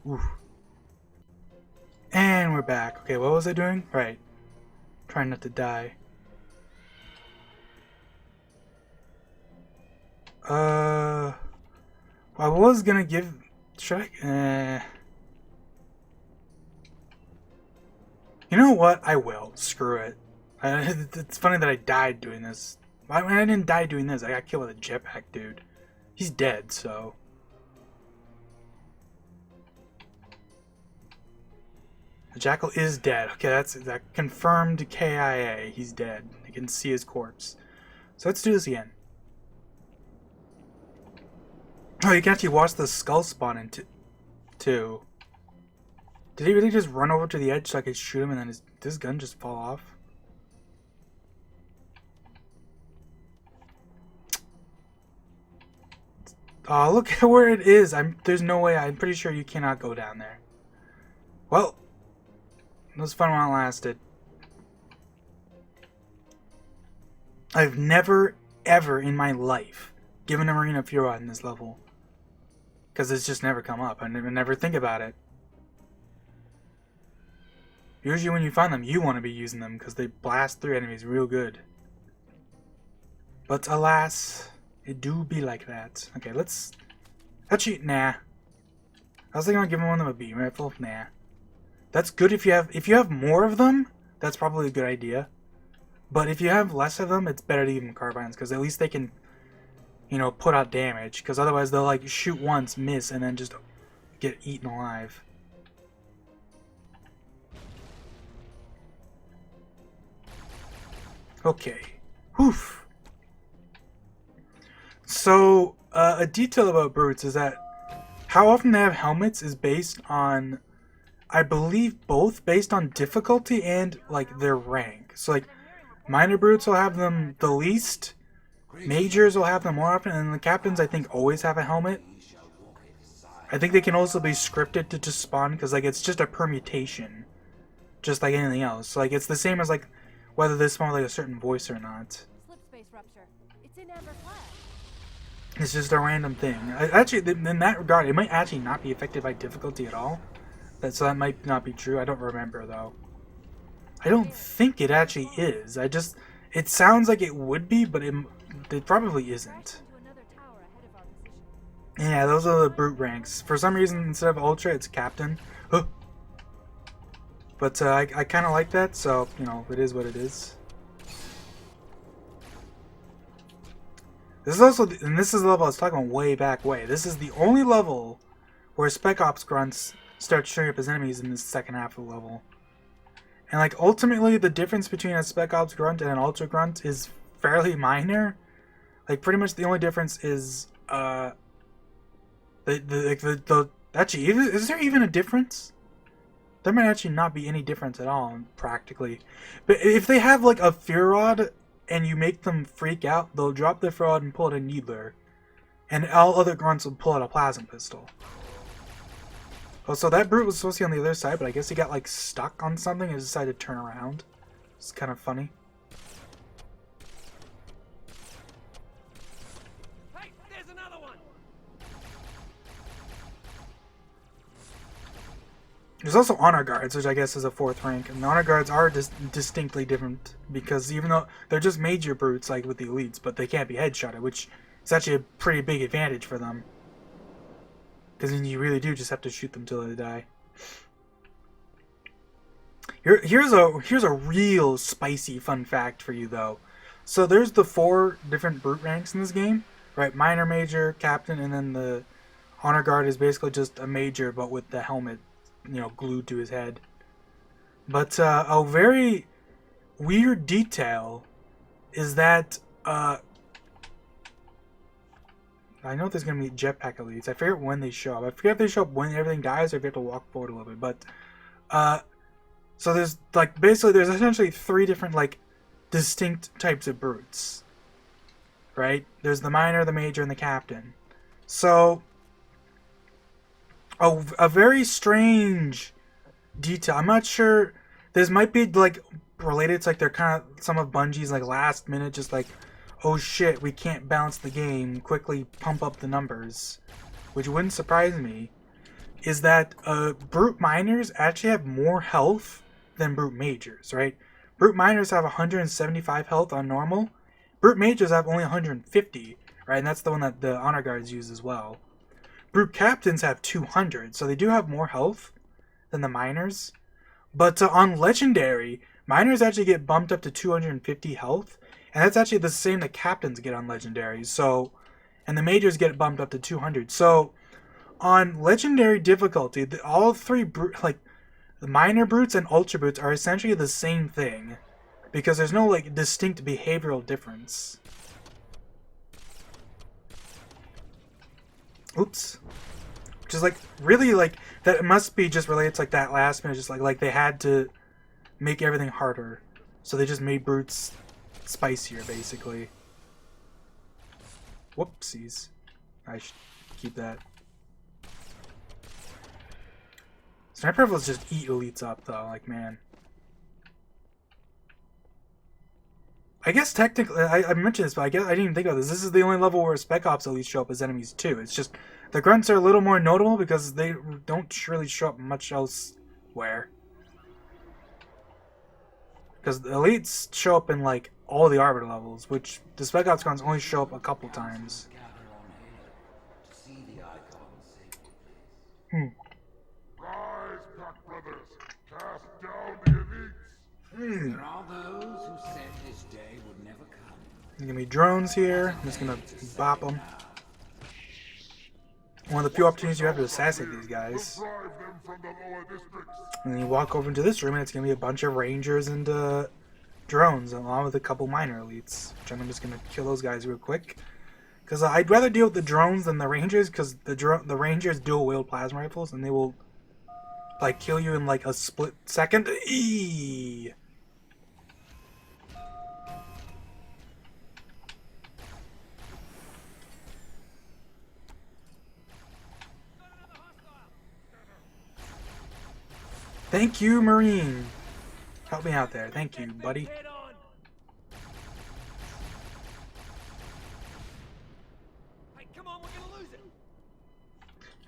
Oof. And we're back. Okay, what was I doing? Right. Trying not to die. I was gonna give... Should I... You know what? I will. Screw it. It's funny that I died doing this. I mean, I didn't die doing this. I got killed with a jetpack dude. He's dead, so... The jackal is dead. Okay, that confirmed KIA. He's dead. You can see his corpse. So let's do this again. Oh, you can actually watch the skull spawn into too. Did he really just run over to the edge so I could shoot him and then does his gun just fall off? Oh, look at where it is. There's no way. I'm pretty sure you cannot go down there. Well, it was fun while it lasted. I've never, ever in my life given a Marina Fury in this level. Because it's just never come up. I never think about it. Usually when you find them, you want to be using them because they blast through enemies real good. But alas, it do be like that. Okay, let's... Actually, nah. I was thinking about giving one of them a beam rifle. Nah. That's good if you have more of them, that's probably a good idea. But if you have less of them, it's better to give them carbines because at least they can, you know, put out damage. Because otherwise they'll like shoot once, miss, and then just get eaten alive. Okay. Woof. So, a detail about brutes is that how often they have helmets is based on, I believe, both based on difficulty and like their rank. So like minor brutes will have them the least, majors will have them more often, and the captains I think always have a helmet. I think they can also be scripted to just spawn because like it's just a permutation, just like anything else. So, like it's the same as like whether they spawn with like a certain voice or not. Slip space rupture. It's in amber flag. It's just a random thing. Actually, in that regard, it might actually not be affected by difficulty at all. So that might not be true. I don't remember though. I don't think it actually is. It sounds like it would be, but it probably isn't. Yeah, those are the brute ranks. For some reason, instead of ultra, it's captain. Huh. But I kind of like that, so you know, it is what it is. This is also, and this is the level I was talking about way back way. This is the only level where Spec Ops grunts start showing up as enemies in the second half of the level. And like ultimately, the difference between a Spec Ops grunt and an Ultra grunt is fairly minor. Like pretty much the only difference is actually, is there even a difference? There might actually not be any difference at all, practically. But if they have like a Fear Rod and you make them freak out, they'll drop the Fear Rod and pull out a Needler. And all other grunts will pull out a Plasma Pistol. Oh, so that brute was supposed to be on the other side, but I guess he got like stuck on something and decided to turn around. It's kind of funny. Hey, there's another one. There's also Honor Guards, which I guess is a 4th rank. And the Honor Guards are distinctly different because even though they're just major brutes like with the elites, but they can't be headshotted, which is actually a pretty big advantage for them. Because then you really do just have to shoot them till they die. Here's a real spicy fun fact for you though. So there's the 4 different brute ranks in this game, right? Minor, major, captain, and then the Honor Guard is basically just a major but with the helmet, you know, glued to his head. But a very weird detail is that I know there's going to be jetpack elites. I forget when they show up. I forget if they show up when everything dies or if you have to walk forward a little bit. But, so there's, like, basically there's essentially 3 different, like, distinct types of brutes. Right? There's the minor, the major, and the captain. So, a very strange detail. I'm not sure. This might be, like, related to, like, they're kind of some of Bungie's, like, last minute, just, like, oh shit, we can't balance the game, quickly pump up the numbers, which wouldn't surprise me, is that brute minors actually have more health than brute majors, right? Brute minors have 175 health on normal. Brute majors have only 150, right? And that's the one that the Honor Guards use as well. Brute captains have 200, so they do have more health than the minors. But on Legendary, minors actually get bumped up to 250 health, and that's actually the same that captains get on Legendary. So, and the majors get bumped up to 200. So, on Legendary difficulty, all 3 brute, like, the minor brutes and ultra brutes are essentially the same thing, because there's no like distinct behavioral difference. Oops. Which is like really like that must be just related to like that last minute, just like they had to make everything harder, so they just made brutes spicier basically. Whoopsies. I should keep that. Sniper rifles just eat elites up though, like man. I guess technically, I mentioned this, but I guess I didn't even think about this. This is the only level where Spec Ops elites show up as enemies too. It's just the grunts are a little more notable because they don't really show up much elsewhere. Because the elites show up in like all the Arbiter levels, which the Spec Ops grunts only show up a couple times. Rise, Pack Brothers! Cast down the elites! There are those who said this day would never come. There's gonna be drones here. I'm just gonna bop them. One of the few opportunities you have to assassinate these guys. Drive them from the lower districts! And then you walk over into this room and it's gonna be a bunch of rangers and drones along with a couple minor elites. Which I'm just gonna kill those guys real quick. Because I'd rather deal with the drones than the rangers, because the rangers dual wield plasma rifles and they will like kill you in like a split second. Eee! Thank you, Marine. Help me out there. Thank you, buddy. Head on. Hey, come on, we're gonna lose it.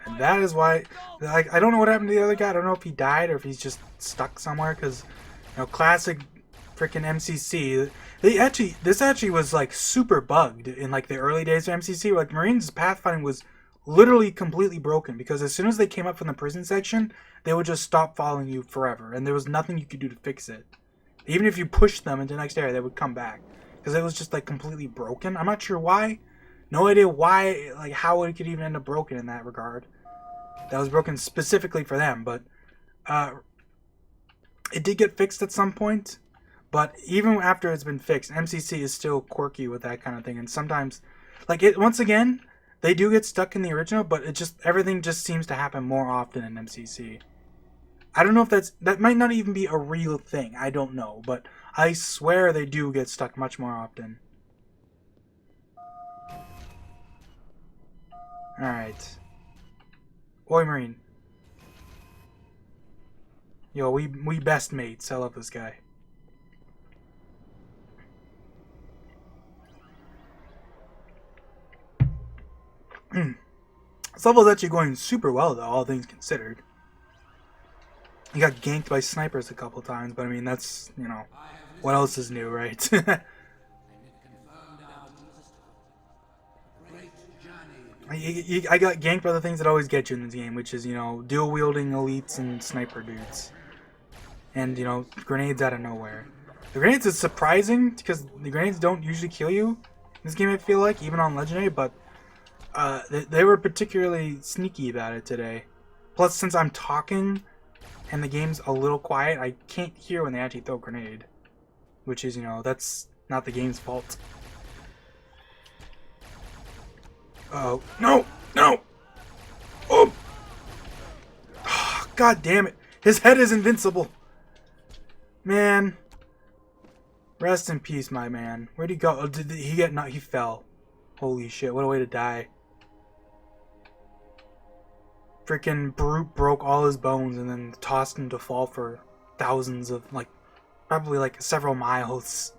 And that is why, like, I don't know what happened to the other guy. I don't know if he died or if he's just stuck somewhere. Because, you know, classic freaking MCC. This actually was like super bugged in like the early days of MCC. Like Marines pathfinding was literally completely broken because as soon as they came up from the prison section, they would just stop following you forever, and there was nothing you could do to fix it. Even if you pushed them into the next area, they would come back because it was just like completely broken. I'm not sure why. No idea why, like how it could even end up broken in that regard. That was broken specifically for them, but it did get fixed at some point. But even after it's been fixed, MCC is still quirky with that kind of thing, and sometimes, like it once again, they do get stuck in the original, but it just everything just seems to happen more often in MCC. I don't know if that might not even be a real thing. I don't know, but I swear they do get stuck much more often. Alright. Oi, Marine. Yo, we best mates. I love this guy. This level is actually going super well, though, all things considered. You got ganked by snipers a couple times, but I mean, that's, you know, what else is new, right? I got ganked by the things that always get you in this game, which is, you know, dual-wielding elites and sniper dudes. And, you know, grenades out of nowhere. The grenades is surprising, because the grenades don't usually kill you in this game, I feel like, even on Legendary, but they were particularly sneaky about it today. Plus, since I'm talking and the game's a little quiet, I can't hear when they actually throw a grenade. Which is, you know, that's not the game's fault. Oh, no! No! Oh! God damn it! His head is invincible! Man. Rest in peace, my man. Where'd he go? Oh, did he get... No, he fell. Holy shit, what a way to die. Freaking Brute broke all his bones and then tossed him to fall for thousands of, like, probably like several miles.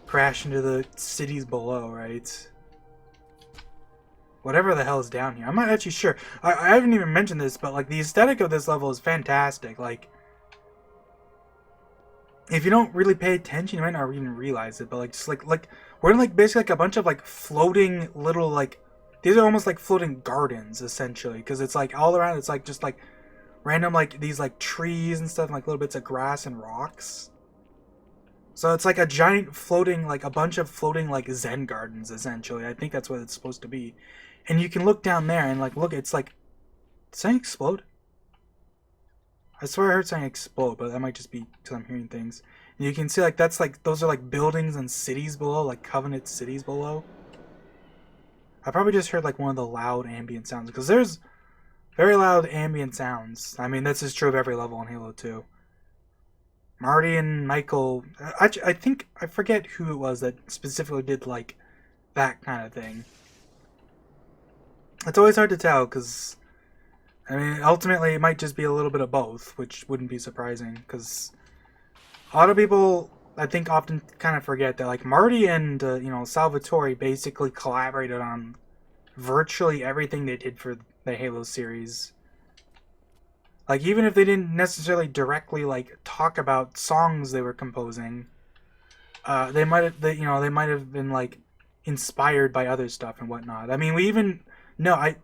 Crash into the cities below, right? Whatever the hell is down here. I'm not actually sure. I haven't even mentioned this, but like the aesthetic of this level is fantastic. Like, if you don't really pay attention, you might not even realize it. But like, just like we're in like basically like a bunch of like floating little like, these are almost like floating gardens essentially, because it's like all around. It's like just like random like these like trees and stuff, and, like little bits of grass and rocks. So it's like a giant floating, like a bunch of floating like Zen gardens essentially. I think that's what it's supposed to be. And you can look down there and like look, it's like, did something explode? I swear I heard something explode, but that might just be because I'm hearing things. And you can see like that's like those are like buildings and cities below, like Covenant cities below. I probably just heard like one of the loud ambient sounds because there's very loud ambient sounds. I mean, this is true of every level in Halo 2. Marty and Michael, I think I forget who it was that specifically did like that kind of thing. It's always hard to tell because I mean, ultimately it might just be a little bit of both, which wouldn't be surprising because a lot of people I think often kind of forget that like Marty and Salvatore basically collaborated on virtually everything they did for the Halo series. Like even if they didn't necessarily directly like talk about songs they were composing, they might have they might have been like inspired by other stuff and whatnot. I mean, we even no, I'm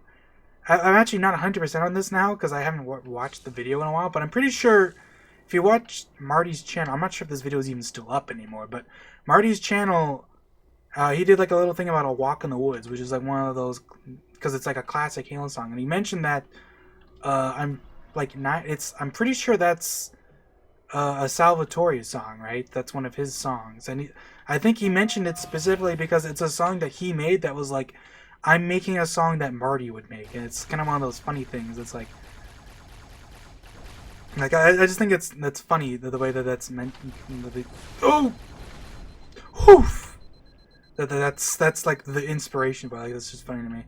actually not 100% on this now because I haven't watched the video in a while, but I'm pretty sure if you watch Marty's channel, I'm not sure if this video is even still up anymore, but Marty's channel, he did like a little thing about A Walk in the Woods, which is like one of those, because it's like a classic Halo song, and he mentioned that, I'm pretty sure that's a Salvatore song, right? That's one of his songs, and I think he mentioned it specifically because it's a song that he made that was like, I'm making a song that Marty would make, and it's kind of one of those funny things. It's like I just think that's funny the way that's meant. Oh, oof! That's like the inspiration, but like that's just funny to me.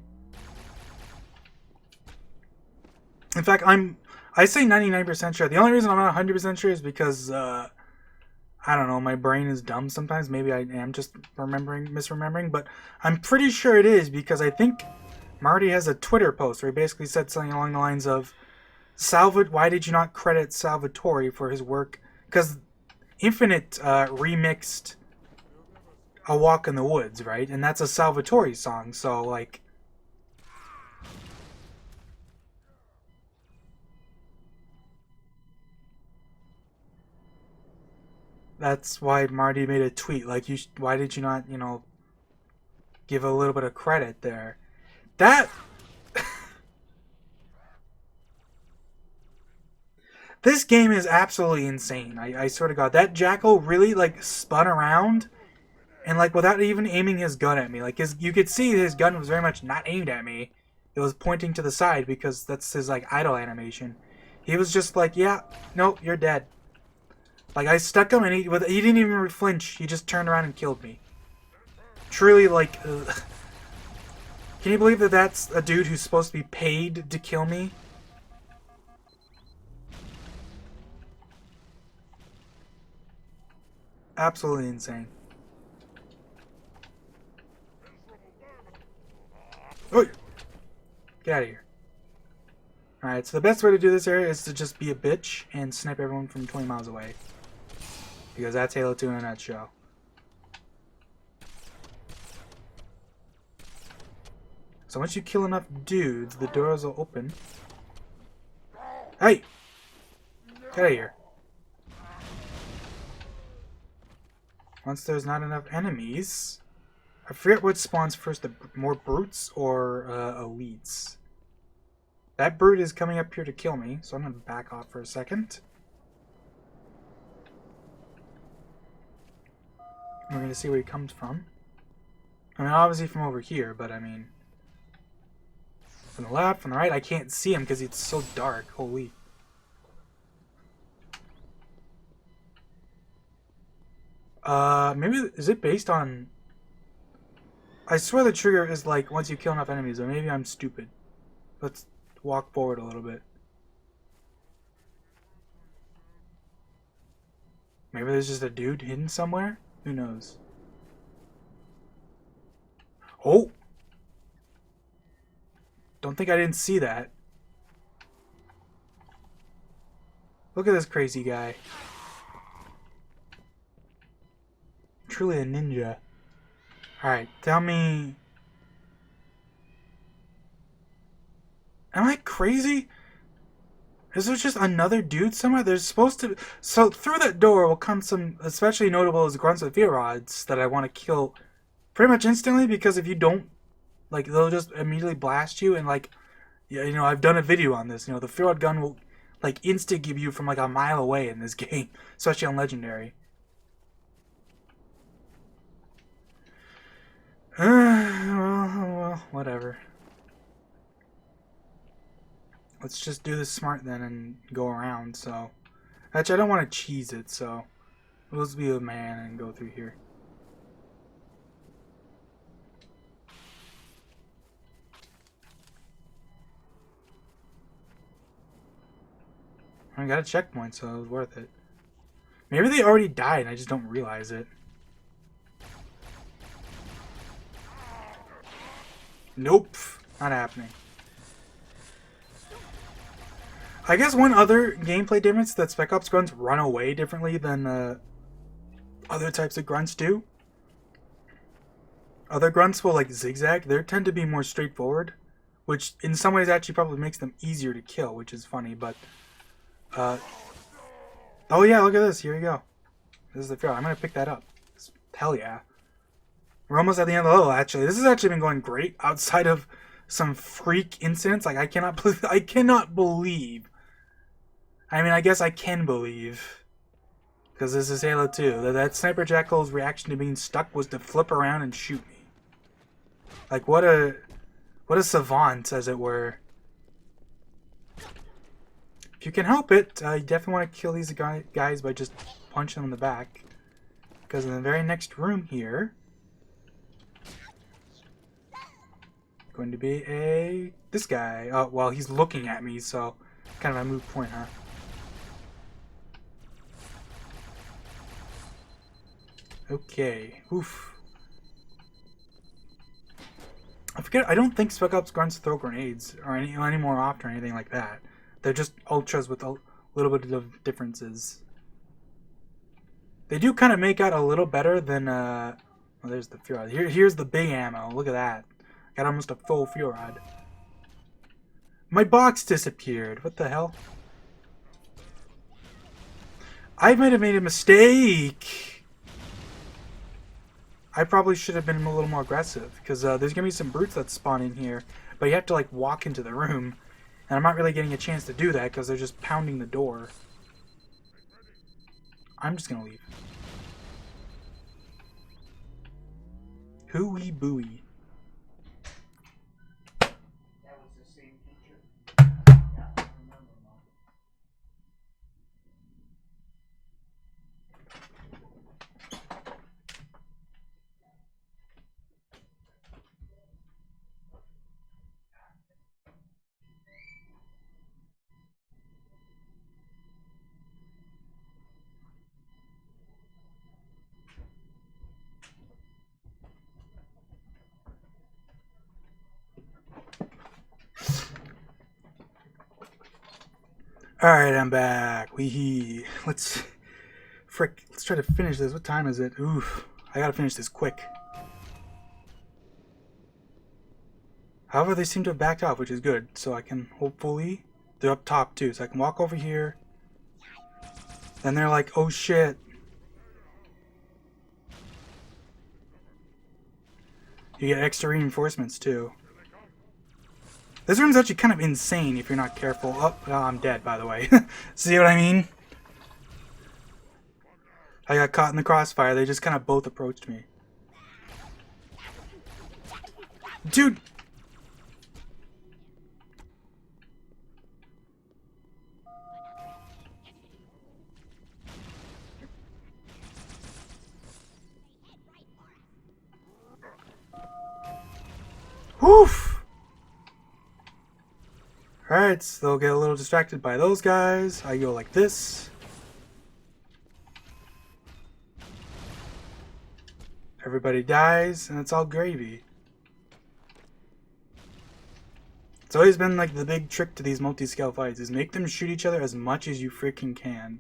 In fact, I say 99% sure. The only reason I'm not 100% sure is because I don't know, my brain is dumb sometimes. Maybe I am just misremembering, but I'm pretty sure it is because I think Marty has a Twitter post where he basically said something along the lines of, why did you not credit Salvatore for his work? Because Infinite remixed A Walk in the Woods, right? And that's a Salvatore song, so like... That's why Marty made a tweet, like, why did you not, give a little bit of credit there? That... This game is absolutely insane. I swear to God. That Jackal really, like, spun around and, like, without even aiming his gun at me. Like, you could see his gun was very much not aimed at me. It was pointing to the side because that's his, like, idle animation. He was just like, yeah, nope, you're dead. Like, I stuck him and he didn't even flinch. He just turned around and killed me. Truly, like... Can you believe that that's a dude who's supposed to be paid to kill me? Absolutely insane. Oh, get out of here. Alright, so the best way to do this area is to just be a bitch and snipe everyone from 20 miles away. Because that's Halo 2 in a nutshell. So once you kill enough dudes, the doors will open. Hey! Get out of here. Once there's not enough enemies... I forget what spawns first, the more brutes or elites. That brute is coming up here to kill me, so I'm going to back off for a second. We're going to see where he comes from. I mean, obviously from over here, but I mean... From the left, from the right, I can't see him because it's so dark. Holy. Maybe, is it based on... I swear the trigger is like, once you kill enough enemies, but maybe I'm stupid. Let's walk forward a little bit. Maybe there's just a dude hidden somewhere? Who knows? Oh! Don't think I didn't see that. Look at this crazy guy. Truly a ninja. Alright, tell me... Am I crazy? Is there just another dude somewhere? There's supposed to... So through that door will come some especially notable as grunts of fear rods that I want to kill pretty much instantly, because if you don't, like, they'll just immediately blast you, and like, yeah, I've done a video on this. The fear rod gun will like insta give you from like a mile away in this game, especially on legendary. Well, whatever. Let's just do this smart then and go around. So, actually, I don't want to cheese it, so let's be a man and go through here. I got a checkpoint, so it was worth it. Maybe they already died and I just don't realize it. Nope, not happening. I guess one other gameplay difference that Spec Ops grunts run away differently than other types of grunts do. Other grunts will like zigzag. They tend to be more straightforward, which in some ways actually probably makes them easier to kill, which is funny, but oh yeah, look at this. Here we go. This is the field. I'm gonna pick that up. Hell yeah. We're almost at the end of the level, actually. This has actually been going great outside of some freak incidents. Like, I cannot believe. I mean, I guess I can believe. Because this is Halo 2. That Sniper Jackal's reaction to being stuck was to flip around and shoot me. Like, what a savant, as it were. If you can help it, you definitely want to kill these guys by just punching them in the back. Because in the very next room here, going to be this guy. Oh, well, he's looking at me, so kind of a moot point, huh? Okay. Oof. I forget. I don't think Spec Ops grunts throw grenades or any more often or anything like that. They're just ultras with a little bit of differences. They do kind of make out a little better than well, there's the fuel rod. Here's the big ammo. Look at that. Got almost a full fuel rod. My box disappeared. What the hell? I might have made a mistake. I probably should have been a little more aggressive because there's gonna be some brutes that spawn in here, but you have to like walk into the room, and I'm not really getting a chance to do that because they're just pounding the door. I'm just gonna leave. Hooey booey. Alright, I'm back. Let's try to finish this. What time is it? Oof. I gotta finish this quick. However, they seem to have backed off, which is good. So I can hopefully... They're up top too, so I can walk over here. Then they're like, oh shit. You get extra reinforcements too. This room's actually kind of insane if you're not careful. Oh, well, I'm dead, by the way. See what I mean? I got caught in the crossfire. They just kind of both approached me. Dude! Woof! Alright, so they'll get a little distracted by those guys. I go like this. Everybody dies, and it's all gravy. It's always been like the big trick to these multi-scale fights, is make them shoot each other as much as you freaking can.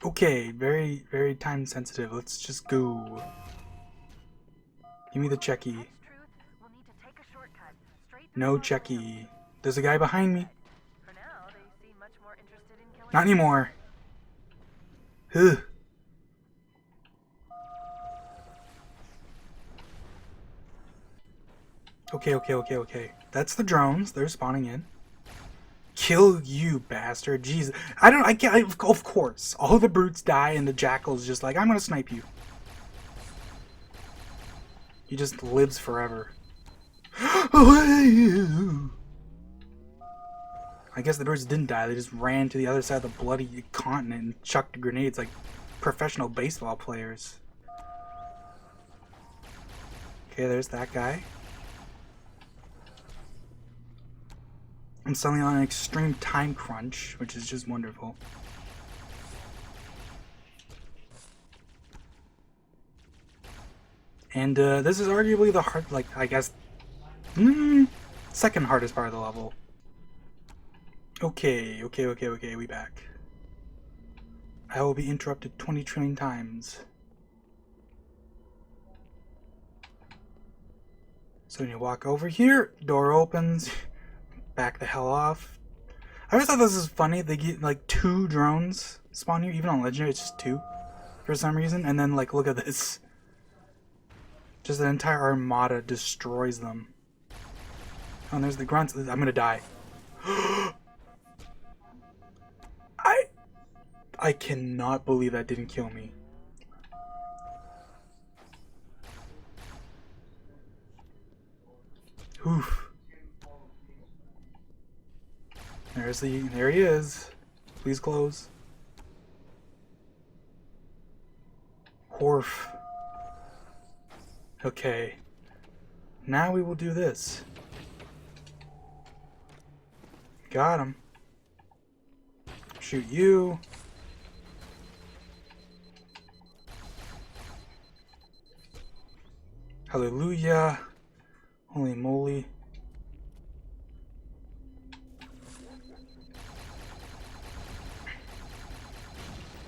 Okay, very, very time sensitive. Let's just go. Give me the checky. No checky. There's a guy behind me. For now, they seem much more interested in killing. Not anymore. Ugh. Okay. That's the drones. They're spawning in. kill you, bastard. Jesus. I can't, of course. All the brutes die and the jackal's just like, I'm gonna snipe you. He just lives forever. I guess the brutes didn't die. They just ran to the other side of the bloody continent and chucked grenades like professional baseball players. Okay, there's that guy. I'm suddenly on an extreme time crunch, which is just wonderful. And this is arguably the hard, like, I guess, second hardest part of the level. Okay, we back. I will be interrupted 20 trillion times. So when you walk over here, door opens, back the hell off. I always thought this was funny. They get like 2 drones spawn here, even on Legendary, it's just 2 for some reason. And then like, look at this. Just an entire armada destroys them. Oh, and there's the grunts. I'm gonna die. I cannot believe that didn't kill me. Oof. There he is. Please close. Horf. Okay. Now we will do this. Got him. Shoot you. Hallelujah. Holy moly.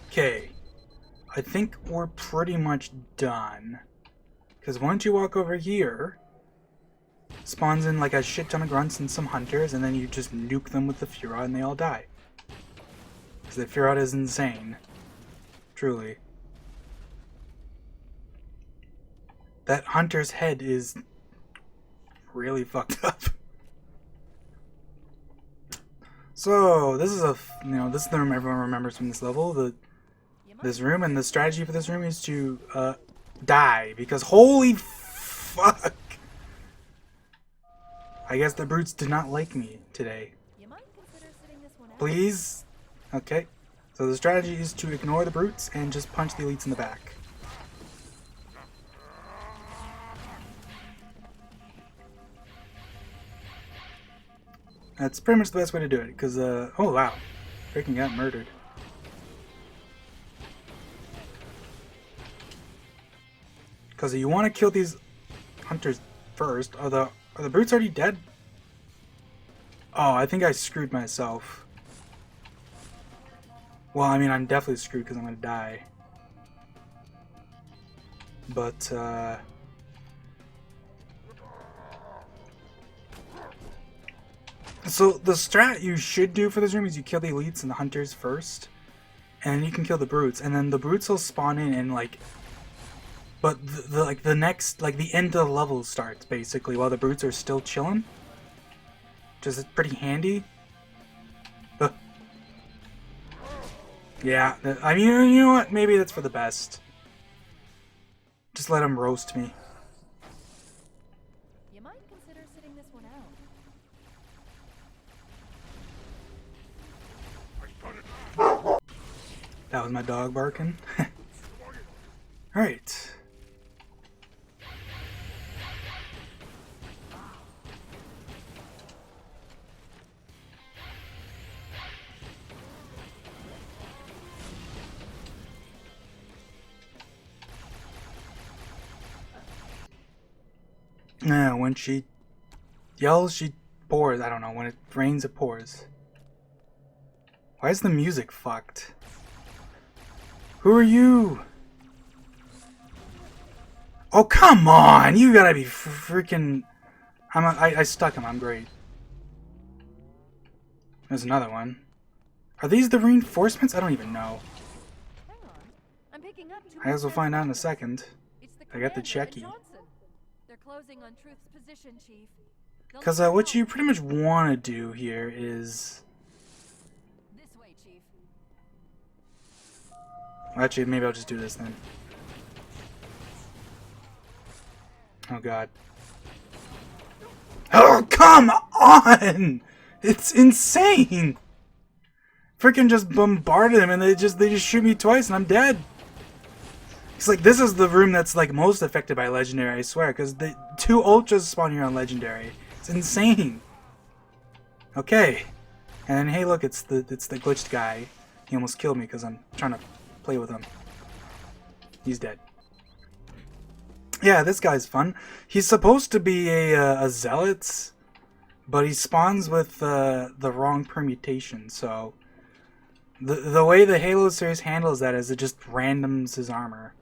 Okay. I think we're pretty much done. Because once you walk over here, spawns in like a shit ton of grunts and some hunters, and then you just nuke them with the Furod and they all die. Because the Furod is insane. Truly. That hunter's head is really fucked up. So, this is this is the room everyone remembers from this level. This room, and the strategy for this room is to, die. Because holy fuck! I guess the brutes did not like me today. You might consider sitting this one out. Please? Okay. So the strategy is to ignore the brutes and just punch the elites in the back. That's pretty much the best way to do it, because, oh wow. Freaking got murdered. Because you want to kill these hunters first. Are the brutes already dead? Oh, I think I screwed myself. Well, I mean, I'm definitely screwed because I'm going to die. But, so, the strat you should do for this room is you kill the elites and the hunters first. And then you can kill the brutes. And then the brutes will spawn in and, like... But, the next, like, the end of the level starts, basically, while the brutes are still chilling. Which is pretty handy. Yeah, I mean, you know what? Maybe that's for the best. Just let them roast me. You might consider sitting this one out. That was my dog barking. Alright. Yeah, when she yells, she pours. I don't know. When it rains, it pours. Why is the music fucked? Who are you? Oh, come on! You gotta be freaking... I stuck him. I'm great. There's another one. Are these the reinforcements? I don't even know. Hang on. I'm picking up two I guess we'll find out in a reports. second. It's the I got the commander and checky. Johnson. They're closing on Truth's position, Chief. They'll Because need what help. you pretty much want to do here is Actually, maybe I'll just do this then. Oh god. Oh, come on! It's insane! Freaking just bombarded him and they just shoot me twice and I'm dead. It's like, this is the room that's like most affected by Legendary, I swear, because the 2 Ultras spawn here on Legendary. It's insane. Okay. And hey look, it's the glitched guy. He almost killed me because I'm trying to play with him. He's dead. Yeah, this guy's fun. He's supposed to be a zealot, but he spawns with the wrong permutation. So the way the Halo series handles that is it just randoms his armor,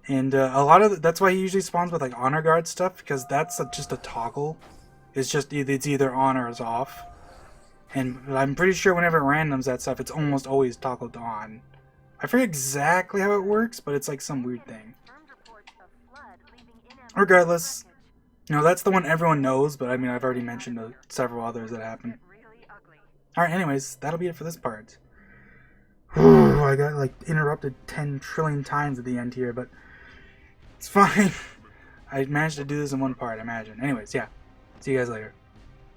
and a lot of that's why he usually spawns with like honor guard stuff, because that's just a toggle. It's just it's either on or it's off, and I'm pretty sure whenever it randoms that stuff, it's almost always toggled on. I forget exactly how it works, but it's like some weird thing. Regardless, no, that's the one everyone knows, but I mean, I've already mentioned several others that happen. Alright, anyways, that'll be it for this part. I got, like, interrupted 10 trillion times at the end here, but it's fine. I managed to do this in one part, imagine. Anyways, yeah. See you guys later.